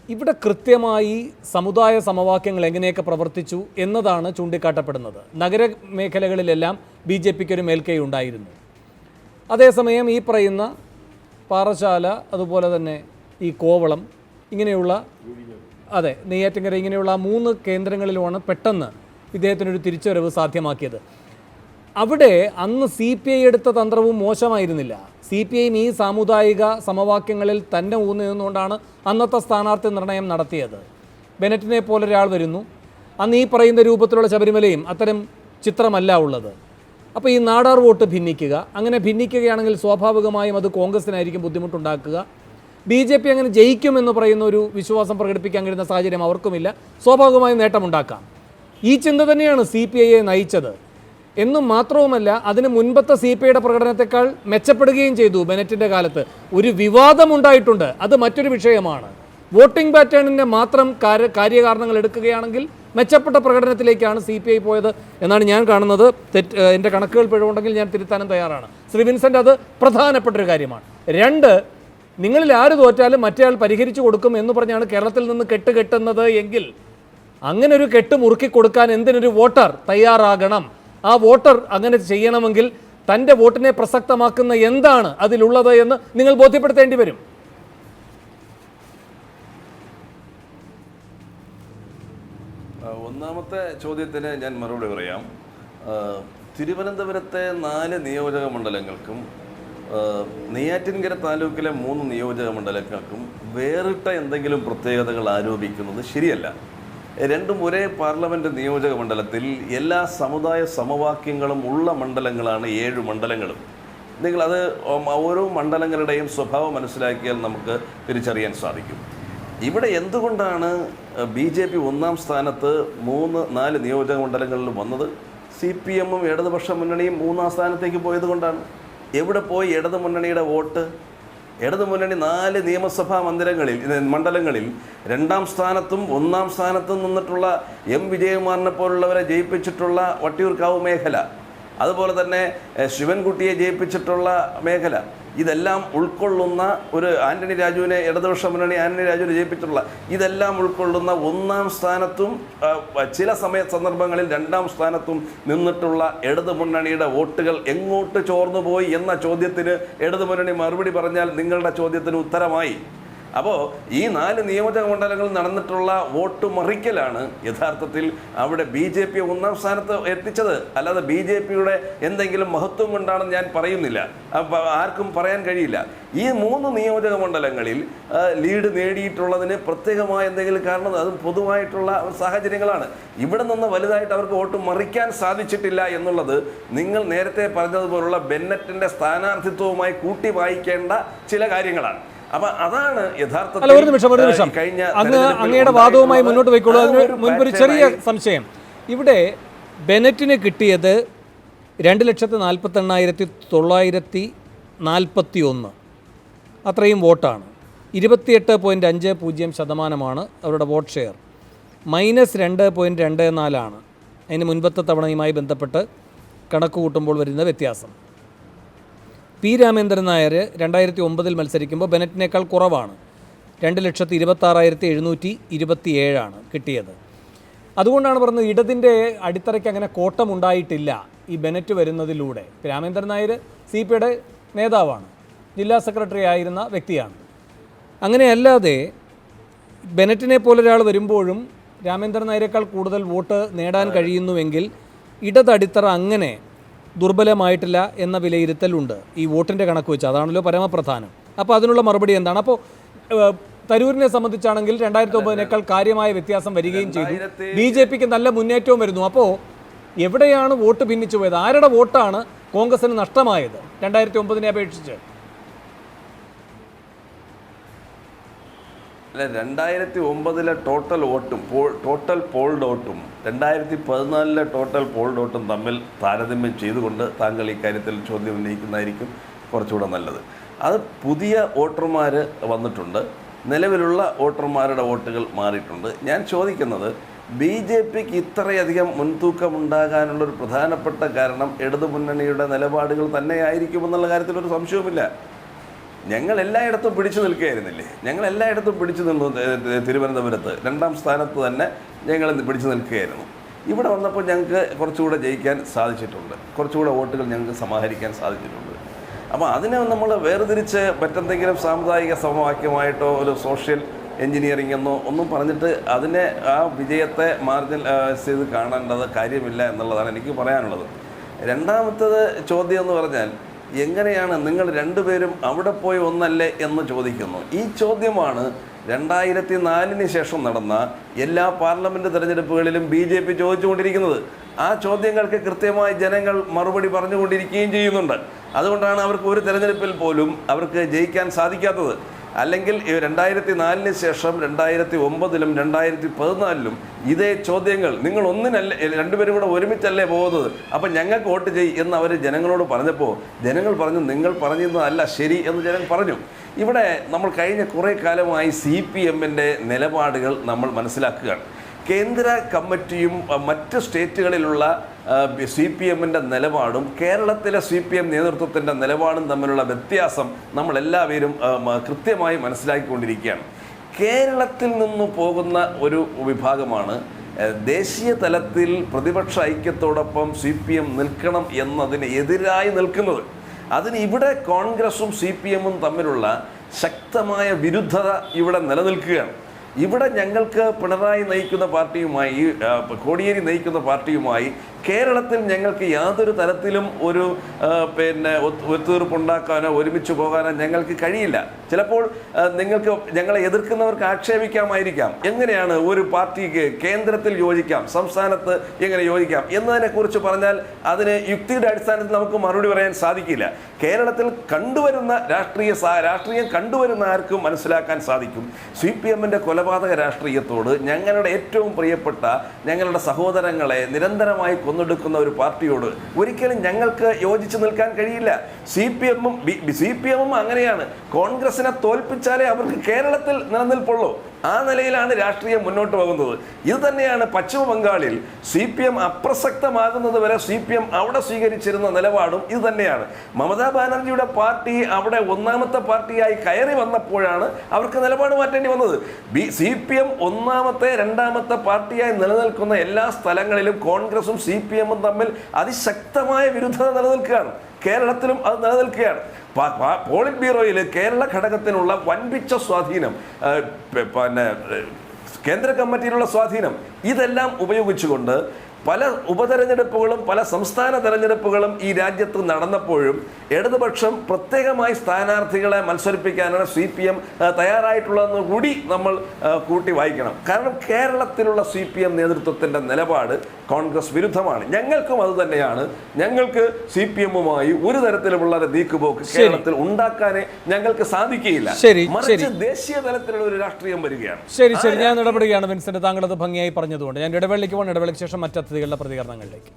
ഇവിടെ കൃത്യമായി സമുദായ സമവാക്യങ്ങൾ എങ്ങനെയൊക്കെ പ്രവർത്തിച്ചു എന്നതാണ് ചൂണ്ടിക്കാട്ടപ്പെടുന്നത്. നഗരമേഖലകളിലെല്ലാം BJPക്ക് ഒരു മേൽക്കൈ ഉണ്ടായിരുന്നു. അതേസമയം ഈ പറയുന്ന പാറശാല, അതുപോലെ തന്നെ ഈ കോവളം, ഇങ്ങനെയുള്ള നെയ്യാറ്റിൻകര, ഇങ്ങനെയുള്ള 3 കേന്ദ്രങ്ങളിലുമാണ് പെട്ടെന്ന് ഇദ്ദേഹത്തിനൊരു തിരിച്ചുവരവ് സാധ്യമാക്കിയത്. അവിടെ അന്ന് CPI എടുത്ത തന്ത്രവും മോശമായിരുന്നില്ല. CPI ഈ സാമുദായിക സമവാക്യങ്ങളിൽ തന്നെ ഊന്നിരുന്നുകൊണ്ടാണ് അന്നത്തെ സ്ഥാനാർത്ഥി നിർണയം നടത്തിയത്. ബെനറ്റിനെ പോലെ ഒരാൾ വരുന്നു. അന്ന് ഈ പറയുന്ന രൂപത്തിലുള്ള ശബരിമലയും അത്തരം ചിത്രമല്ല ഉള്ളത്. അപ്പോൾ ഈ നാടാർ വോട്ട് ഭിന്നിക്കുക, അങ്ങനെ ഭിന്നിക്കുകയാണെങ്കിൽ സ്വാഭാവികമായും അത് കോൺഗ്രസിനായിരിക്കും ബുദ്ധിമുട്ടുണ്ടാക്കുക. BJP അങ്ങനെ ജയിക്കുമെന്ന് പറയുന്ന ഒരു വിശ്വാസം പ്രകടിപ്പിക്കാൻ കഴിയുന്ന സാഹചര്യം അവർക്കുമില്ല. സ്വാഭാവികമായും നേട്ടമുണ്ടാക്കാം. ഈ ചിന്ത തന്നെയാണ് CPI നയിച്ചത് എന്നും മാത്രവുമല്ല, അതിന് മുൻപത്തെ CPIയുടെ പ്രകടനത്തെക്കാൾ മെച്ചപ്പെടുകയും ചെയ്തു. ബെനറ്റിൻ്റെ കാലത്ത് ഒരു വിവാദമുണ്ടായിട്ടുണ്ട്, അത് മറ്റൊരു വിഷയമാണ്. വോട്ടിംഗ് പാറ്റേണിൻ്റെ മാത്രം കാര്യകാരണങ്ങൾ എടുക്കുകയാണെങ്കിൽ മെച്ചപ്പെട്ട പ്രകടനത്തിലേക്കാണ് CPI പോയത് എന്നാണ് ഞാൻ കാണുന്നത്. എൻ്റെ കണക്കുകൾ പിഴവുണ്ടെങ്കിൽ ഞാൻ തിരുത്താനും തയ്യാറാണ്. ശ്രീ വിൻസെൻ്റ്, അത് പ്രധാനപ്പെട്ടൊരു കാര്യമാണ്. 2, നിങ്ങളിൽ ആര് തോറ്റാലും മറ്റേയാൾ പരിഹരിച്ചു കൊടുക്കും എന്ന് പറഞ്ഞാണ് കേരളത്തിൽ നിന്ന് കെട്ടുന്നത് എങ്കിൽ അങ്ങനെ ഒരു കെട്ട് മുറുക്കി കൊടുക്കാൻ എന്തിനൊരു വോട്ടർ തയ്യാറാകണം. ആ വോട്ടർ അങ്ങനെ ചെയ്യണമെങ്കിൽ തൻ്റെ വോട്ടിനെ പ്രസക്തമാക്കുന്ന എന്താണ് അതിലുള്ളത് എന്ന് നിങ്ങൾ ബോധ്യപ്പെടുത്തേണ്ടി വരും. ഒന്നാമത്തെ ചോദ്യത്തിന് ഞാൻ മറുപടി പറയാം. തിരുവനന്തപുരത്തെ 4 നിയോജക മണ്ഡലങ്ങൾക്കും നെയ്യാറ്റിൻകര താലൂക്കിലെ 3 നിയോജക മണ്ഡലങ്ങൾക്കും വേറിട്ട എന്തെങ്കിലും പ്രത്യേകതകൾ ആരോപിക്കുന്നത് ശരിയല്ല. രണ്ടും ഒരേ പാർലമെൻറ്റ് നിയോജക മണ്ഡലത്തിൽ എല്ലാ സമുദായ സമവാക്യങ്ങളും ഉള്ള മണ്ഡലങ്ങളാണ് 7 മണ്ഡലങ്ങളും. നിങ്ങളത് ഓരോ മണ്ഡലങ്ങളുടെയും സ്വഭാവം മനസ്സിലാക്കിയാൽ നമുക്ക് തിരിച്ചറിയാൻ സാധിക്കും. ഇവിടെ എന്തുകൊണ്ടാണ് BJP 1ാം സ്ഥാനത്ത് 3-4 നിയോജക മണ്ഡലങ്ങളിൽ വന്നത്? CPM-ഉം ഇടതുപക്ഷ മുന്നണിയും 3ാം സ്ഥാനത്തേക്ക് പോയത് കൊണ്ടാണ്. എവിടെ പോയി ഇടതു മുന്നണിയുടെ വോട്ട്? ഇടതു മുന്നണി 4 നിയമസഭാ മണ്ഡലങ്ങളിൽ 2ാം സ്ഥാനത്തും 1ാം സ്ഥാനത്തും നിന്നിട്ടുള്ള വിജയകുമാറിനെ പോലുള്ളവരെ ജയിപ്പിച്ചിട്ടുള്ള വട്ടിയൂർക്കാവ് മേഖല, അതുപോലെ തന്നെ ശിവൻകുട്ടിയെ ജയിപ്പിച്ചിട്ടുള്ള മേഖല, ഇതെല്ലാം ഉൾക്കൊള്ളുന്ന ഒരു ആന്റണി രാജുവിനെ ഇടതുപക്ഷ മുന്നണി ആന്റണി രാജുവിനെ ജയിപ്പിച്ചിട്ടുള്ള ഇതെല്ലാം ഉൾക്കൊള്ളുന്ന 1ാം സ്ഥാനത്തും ചില സന്ദർഭങ്ങളിൽ 2ാം സ്ഥാനത്തും നിന്നിട്ടുള്ള ഇടതു മുന്നണിയുടെ വോട്ടുകൾ എങ്ങോട്ട് ചോർന്നു പോയി എന്ന ചോദ്യത്തിന് ഇടതു മുന്നണി മറുപടി പറഞ്ഞാൽ നിങ്ങളുടെ ചോദ്യത്തിന് ഉത്തരമായി. അപ്പോൾ ഈ 4 നിയോജക മണ്ഡലങ്ങളിൽ നടന്നിട്ടുള്ള വോട്ട് മറിക്കലാണ് യഥാർത്ഥത്തിൽ അവിടെ BJP 1ാം സ്ഥാനത്ത് എത്തിച്ചത്. അല്ലാതെ BJPയുടെ എന്തെങ്കിലും മഹത്വം കൊണ്ടാണെന്ന് ഞാൻ പറയുന്നില്ല, ആർക്കും പറയാൻ കഴിയില്ല. ഈ 3 നിയോജക മണ്ഡലങ്ങളിൽ ലീഡ് നേടിയിട്ടുള്ളതിന് പ്രത്യേകമായ എന്തെങ്കിലും കാരണം, അതും പൊതുവായിട്ടുള്ള സാഹചര്യങ്ങളാണ്. ഇവിടെ നിന്ന് വലുതായിട്ട് അവർക്ക് വോട്ട് മറിക്കാൻ സാധിച്ചിട്ടില്ല എന്നുള്ളത് നിങ്ങൾ നേരത്തെ പറഞ്ഞതുപോലുള്ള ബെന്നറ്റിൻ്റെ സ്ഥാനാർത്ഥിത്വവുമായി കൂട്ടി വായിക്കേണ്ട ചില കാര്യങ്ങളാണ്. അപ്പൊ അതാണ് യഥാർത്ഥത്തിൽ ഒരു നിമിഷം അങ്ങയുടെ വാദവുമായി മുന്നോട്ട് പോയിക്കോളൂ. അതിന് മുൻപൊരു ചെറിയ സംശയം. ഇവിടെ ബെനറ്റിന് കിട്ടിയത് 2,48,941 അത്രയും വോട്ടാണ്. 28.50% അവരുടെ വോട്ട് ഷെയർ. -2.24 അതിന് മുൻപത്തെ തവണയുമായി ബന്ധപ്പെട്ട് കണക്ക് കൂട്ടുമ്പോൾ വരുന്ന വ്യത്യാസം. പി രാമേന്ദ്രൻ നായർ 2009 മത്സരിക്കുമ്പോൾ ബെനറ്റിനേക്കാൾ കുറവാണ്. 2,26,727 കിട്ടിയത്. അതുകൊണ്ടാണ് പറഞ്ഞത് ഇടതിൻ്റെ അടിത്തറയ്ക്ക് അങ്ങനെ കോട്ടമുണ്ടായിട്ടില്ല ഈ ബെനറ്റ് വരുന്നതിലൂടെ. രാമേന്ദ്രൻ നായർ CPIയുടെ നേതാവാണ്, ജില്ലാ സെക്രട്ടറി ആയിരുന്ന വ്യക്തിയാണ്. അങ്ങനെയല്ലാതെ ബെനറ്റിനെ പോലൊരാൾ വരുമ്പോഴും രാമേന്ദ്രൻ നായരെക്കാൾ കൂടുതൽ വോട്ട് നേടാൻ കഴിയുന്നുവെങ്കിൽ ഇടതടിത്തറ അങ്ങനെ ദുർബലമായിട്ടില്ല എന്ന വിലയിരുത്തലുണ്ട് ഈ വോട്ടിൻ്റെ കണക്ക് വെച്ച്. അതാണല്ലോ പരമപ്രധാനം. അപ്പോൾ അതിനുള്ള മറുപടി എന്താണ്? അപ്പോൾ തരൂരിനെ സംബന്ധിച്ചാണെങ്കിൽ 2009 കാര്യമായ വ്യത്യാസം വരികയും ചെയ്തു. BJPക്ക് നല്ല മുന്നേറ്റവും വരുന്നു. അപ്പോൾ എവിടെയാണ് വോട്ട് ഭിന്നിച്ചു പോയത്? ആരുടെ വോട്ടാണ് കോൺഗ്രസിന് നഷ്ടമായത് 2009 അപേക്ഷിച്ച്? 2009 ടോട്ടൽ പോൾഡ് വോട്ടും 2014 ടോട്ടൽ പോൾഡ് വോട്ടും തമ്മിൽ താരതമ്യം ചെയ്തുകൊണ്ട് താങ്കൾ ഈ കാര്യത്തിൽ ചോദ്യം ഉന്നയിക്കുന്നതായിരിക്കും കുറച്ചുകൂടെ നല്ലത്. അത് പുതിയ വോട്ടർമാർ വന്നിട്ടുണ്ട്, നിലവിലുള്ള വോട്ടർമാരുടെ വോട്ടുകൾ മാറിയിട്ടുണ്ട്. ഞാൻ ചോദിക്കുന്നത് BJPക്ക് ഇത്രയധികം മുൻതൂക്കമുണ്ടാകാനുള്ളൊരു പ്രധാനപ്പെട്ട കാരണം ഇടതുമുന്നണിയുടെ നിലപാടുകൾ തന്നെയായിരിക്കുമെന്നുള്ള കാര്യത്തിലൊരു സംശയവുമില്ല. ഞങ്ങൾ എല്ലായിടത്തും പിടിച്ചു നിൽക്കുകയായിരുന്നില്ലേ? ഞങ്ങൾ എല്ലായിടത്തും പിടിച്ചു നിന്നു. തിരുവനന്തപുരത്ത് 2ാം സ്ഥാനത്ത് തന്നെ ഞങ്ങൾ പിടിച്ചു നിൽക്കുകയായിരുന്നു. ഇവിടെ വന്നപ്പോൾ ഞങ്ങൾക്ക് കുറച്ചുകൂടെ ജയിക്കാൻ സാധിച്ചിട്ടുണ്ട്, കുറച്ചുകൂടെ വോട്ടുകൾ ഞങ്ങൾക്ക് സമാഹരിക്കാൻ സാധിച്ചിട്ടുണ്ട്. അപ്പോൾ അതിനെ നമ്മൾ വേർതിരിച്ച് മറ്റെന്തെങ്കിലും സാമുദായിക സമവാക്യമായിട്ടോ ഒരു സോഷ്യൽ എൻജിനീയറിംഗ് എന്നോ ഒന്നും പറഞ്ഞിട്ട് അതിനെ ആ വിജയത്തെ മാർജിൻ ചെയ്ത് കാണേണ്ടത് കാര്യമില്ല എന്നുള്ളതാണ് എനിക്ക് പറയാനുള്ളത്. രണ്ടാമത്തത് ചോദ്യം എന്ന് പറഞ്ഞാൽ, എങ്ങനെയാണ് നിങ്ങൾ രണ്ടുപേരും അവിടെ പോയി ഒന്നല്ലേ എന്ന് ചോദിക്കുന്നു. ഈ ചോദ്യമാണ് 2004 ശേഷം നടന്ന എല്ലാ പാർലമെൻറ്റ് തെരഞ്ഞെടുപ്പുകളിലും BJP ചോദിച്ചുകൊണ്ടിരിക്കുന്നത്. ആ ചോദ്യങ്ങൾക്ക് കൃത്യമായി ജനങ്ങൾ മറുപടി പറഞ്ഞുകൊണ്ടിരിക്കുകയും ചെയ്യുന്നുണ്ട്. അതുകൊണ്ടാണ് അവർക്ക് ഒരു തെരഞ്ഞെടുപ്പിൽ പോലും അവർക്ക് ജയിക്കാൻ സാധിക്കാത്തത്. അല്ലെങ്കിൽ 2004 ശേഷം 2009-ലും 2014-ലും ഇതേ ചോദ്യങ്ങൾ നിങ്ങൾ ഒന്നിനല്ലേ രണ്ടുപേരും കൂടെ ഒരുമിച്ചല്ലേ പോകുന്നത്, അപ്പം ഞങ്ങൾക്ക് വോട്ട് ചെയ്യ് എന്ന് അവർ ജനങ്ങളോട് പറഞ്ഞപ്പോൾ ജനങ്ങൾ പറഞ്ഞു നിങ്ങൾ പറഞ്ഞതല്ല ശരി എന്ന് ജനങ്ങൾ പറഞ്ഞു. ഇവിടെ നമ്മൾ കഴിഞ്ഞ കുറേ കാലമായി CPM-ന്റെ നിലപാടുകൾ നമ്മൾ മനസ്സിലാക്കുകയാണ്. കേന്ദ്ര കമ്മിറ്റിയും മറ്റ് സ്റ്റേറ്റുകളിലുള്ള CPM-ന്റെ നിലപാടും കേരളത്തിലെ CPM നേതൃത്വത്തിൻ്റെ നിലപാടും തമ്മിലുള്ള വ്യത്യാസം നമ്മളെല്ലാവരും കൃത്യമായി മനസ്സിലാക്കിക്കൊണ്ടിരിക്കുകയാണ്. കേരളത്തിൽ നിന്ന് പോകുന്ന ഒരു വിഭാഗമാണ് ദേശീയ തലത്തിൽ പ്രതിപക്ഷ ഐക്യത്തോടൊപ്പം CPM നിൽക്കണം എന്നതിന് എതിരായി നിൽക്കുന്നത്. അതിന് ഇവിടെ കോൺഗ്രസും CPM-ഉം തമ്മിലുള്ള ശക്തമായ വിരുദ്ധത ഇവിടെ നിലനിൽക്കുകയാണ്. ഇവിടെ ഞങ്ങൾക്ക് പിണറായി നയിക്കുന്ന പാർട്ടിയുമായി കോടിയേരി നയിക്കുന്ന പാർട്ടിയുമായി കേരളത്തിൽ ഞങ്ങൾക്ക് യാതൊരു തരത്തിലും ഒരു ഒത്തുതീർപ്പുണ്ടാക്കാനോ ഒരുമിച്ച് പോകാനോ ഞങ്ങൾക്ക് കഴിയില്ല. ചിലപ്പോൾ നിങ്ങൾക്ക് ഞങ്ങളെ എതിർക്കുന്നവർക്ക് ആക്ഷേപിക്കാമായിരിക്കാം, എങ്ങനെയാണ് ഒരു പാർട്ടിക്ക് കേന്ദ്രത്തിൽ യോജിക്കാം സംസ്ഥാനത്ത് എങ്ങനെ യോജിക്കാം എന്നതിനെക്കുറിച്ച് പറഞ്ഞാൽ അതിന് യുക്തിയുടെ അടിസ്ഥാനത്തിൽ നമുക്ക് മറുപടി പറയാൻ സാധിക്കില്ല. കേരളത്തിൽ കണ്ടുവരുന്ന രാഷ്ട്രീയം കണ്ടുവരുന്ന ആർക്കും മനസ്സിലാക്കാൻ സാധിക്കും. CPM-ന്റെ കൊലപാതക രാഷ്ട്രീയത്തോട് ഞങ്ങളുടെ ഏറ്റവും പ്രിയപ്പെട്ട ഞങ്ങളുടെ സഹോദരങ്ങളെ നിരന്തരമായി കൊന്നെടുക്കുന്ന ഒരു പാർട്ടിയോട് ഒരിക്കലും ഞങ്ങൾക്ക് യോജിച്ച് നിൽക്കാൻ കഴിയില്ല. CPM-ഉം അങ്ങനെയാണ്. കോൺഗ്രസിനെ തോൽപ്പിച്ചാലേ അവർക്ക് കേരളത്തിൽ നിലനിൽപ്പുള്ളൂ. ആ നിലയിലാണ് രാഷ്ട്രീയം മുന്നോട്ട് പോകുന്നത്. ഇത് തന്നെയാണ് പശ്ചിമ ബംഗാളിൽ CPM അപ്രസക്തമാകുന്നത് വരെ CPM അവിടെ സ്വീകരിച്ചിരുന്ന നിലപാടും ഇത് തന്നെയാണ്. മമതാ ബാനർജിയുടെ പാർട്ടി അവിടെ ഒന്നാമത്തെ പാർട്ടിയായി കയറി വന്നപ്പോഴാണ് അവർക്ക് നിലപാട് മാറ്റേണ്ടി വന്നത്. CPM ഒന്നാമത്തെ രണ്ടാമത്തെ പാർട്ടിയായി നിലനിൽക്കുന്ന എല്ലാ സ്ഥലങ്ങളിലും കോൺഗ്രസും CPM-ഉം തമ്മിൽ അതിശക്തമായ വിരുദ്ധത നിലനിൽക്കുകയാണ്. കേരളത്തിലും അത് നിലനിൽക്കുകയാണ്. പോളിറ്റ് ബ്യൂറോയിൽ കേരള ഘടകത്തിനുള്ള വൻപിച്ച സ്വാധീനം, കേന്ദ്ര കമ്മിറ്റിയിലുള്ള സ്വാധീനം, ഇതെല്ലാം ഉപയോഗിച്ചുകൊണ്ട് പല ഉപതെരഞ്ഞെടുപ്പുകളും പല സംസ്ഥാന തെരഞ്ഞെടുപ്പുകളും ഈ രാജ്യത്ത് നടന്നപ്പോഴും ഇടതുപക്ഷം പ്രത്യേകമായി സ്ഥാനാർത്ഥികളെ മത്സരിപ്പിക്കാനാണ് CPM തയ്യാറായിട്ടുള്ളതെന്ന് കൂടി നമ്മൾ കൂട്ടി വായിക്കണം. കാരണം കേരളത്തിലുള്ള CPM നേതൃത്വത്തിൻ്റെ നിലപാട് കോൺഗ്രസ് വിരുദ്ധമാണ്. ഞങ്ങൾക്കും അത് തന്നെയാണ്. ഞങ്ങൾക്ക് CPM-ഉമായി ഒരു തരത്തിലുമുള്ള നീക്കുപോക്ക് കേരളത്തിൽ ഉണ്ടാക്കാനേ ഞങ്ങൾക്ക് സാധിക്കുകയില്ല. മറിച്ച് ദേശീയ തലത്തിലുള്ള ഒരു രാഷ്ട്രീയം വരികയാണ്. ശരി, ഞാൻ ഇടപെടുകയാണ് വിൻസെന്റ്. താങ്കളത് ഭംഗിയായി പറഞ്ഞതുകൊണ്ട് ഞാൻ ഇടവേളയ്ക്ക് പോകണം. ഇടവേളയ്ക്ക് ശേഷം മറ്റതിഥികളുടെ പ്രതികരണങ്ങളിലേക്ക്.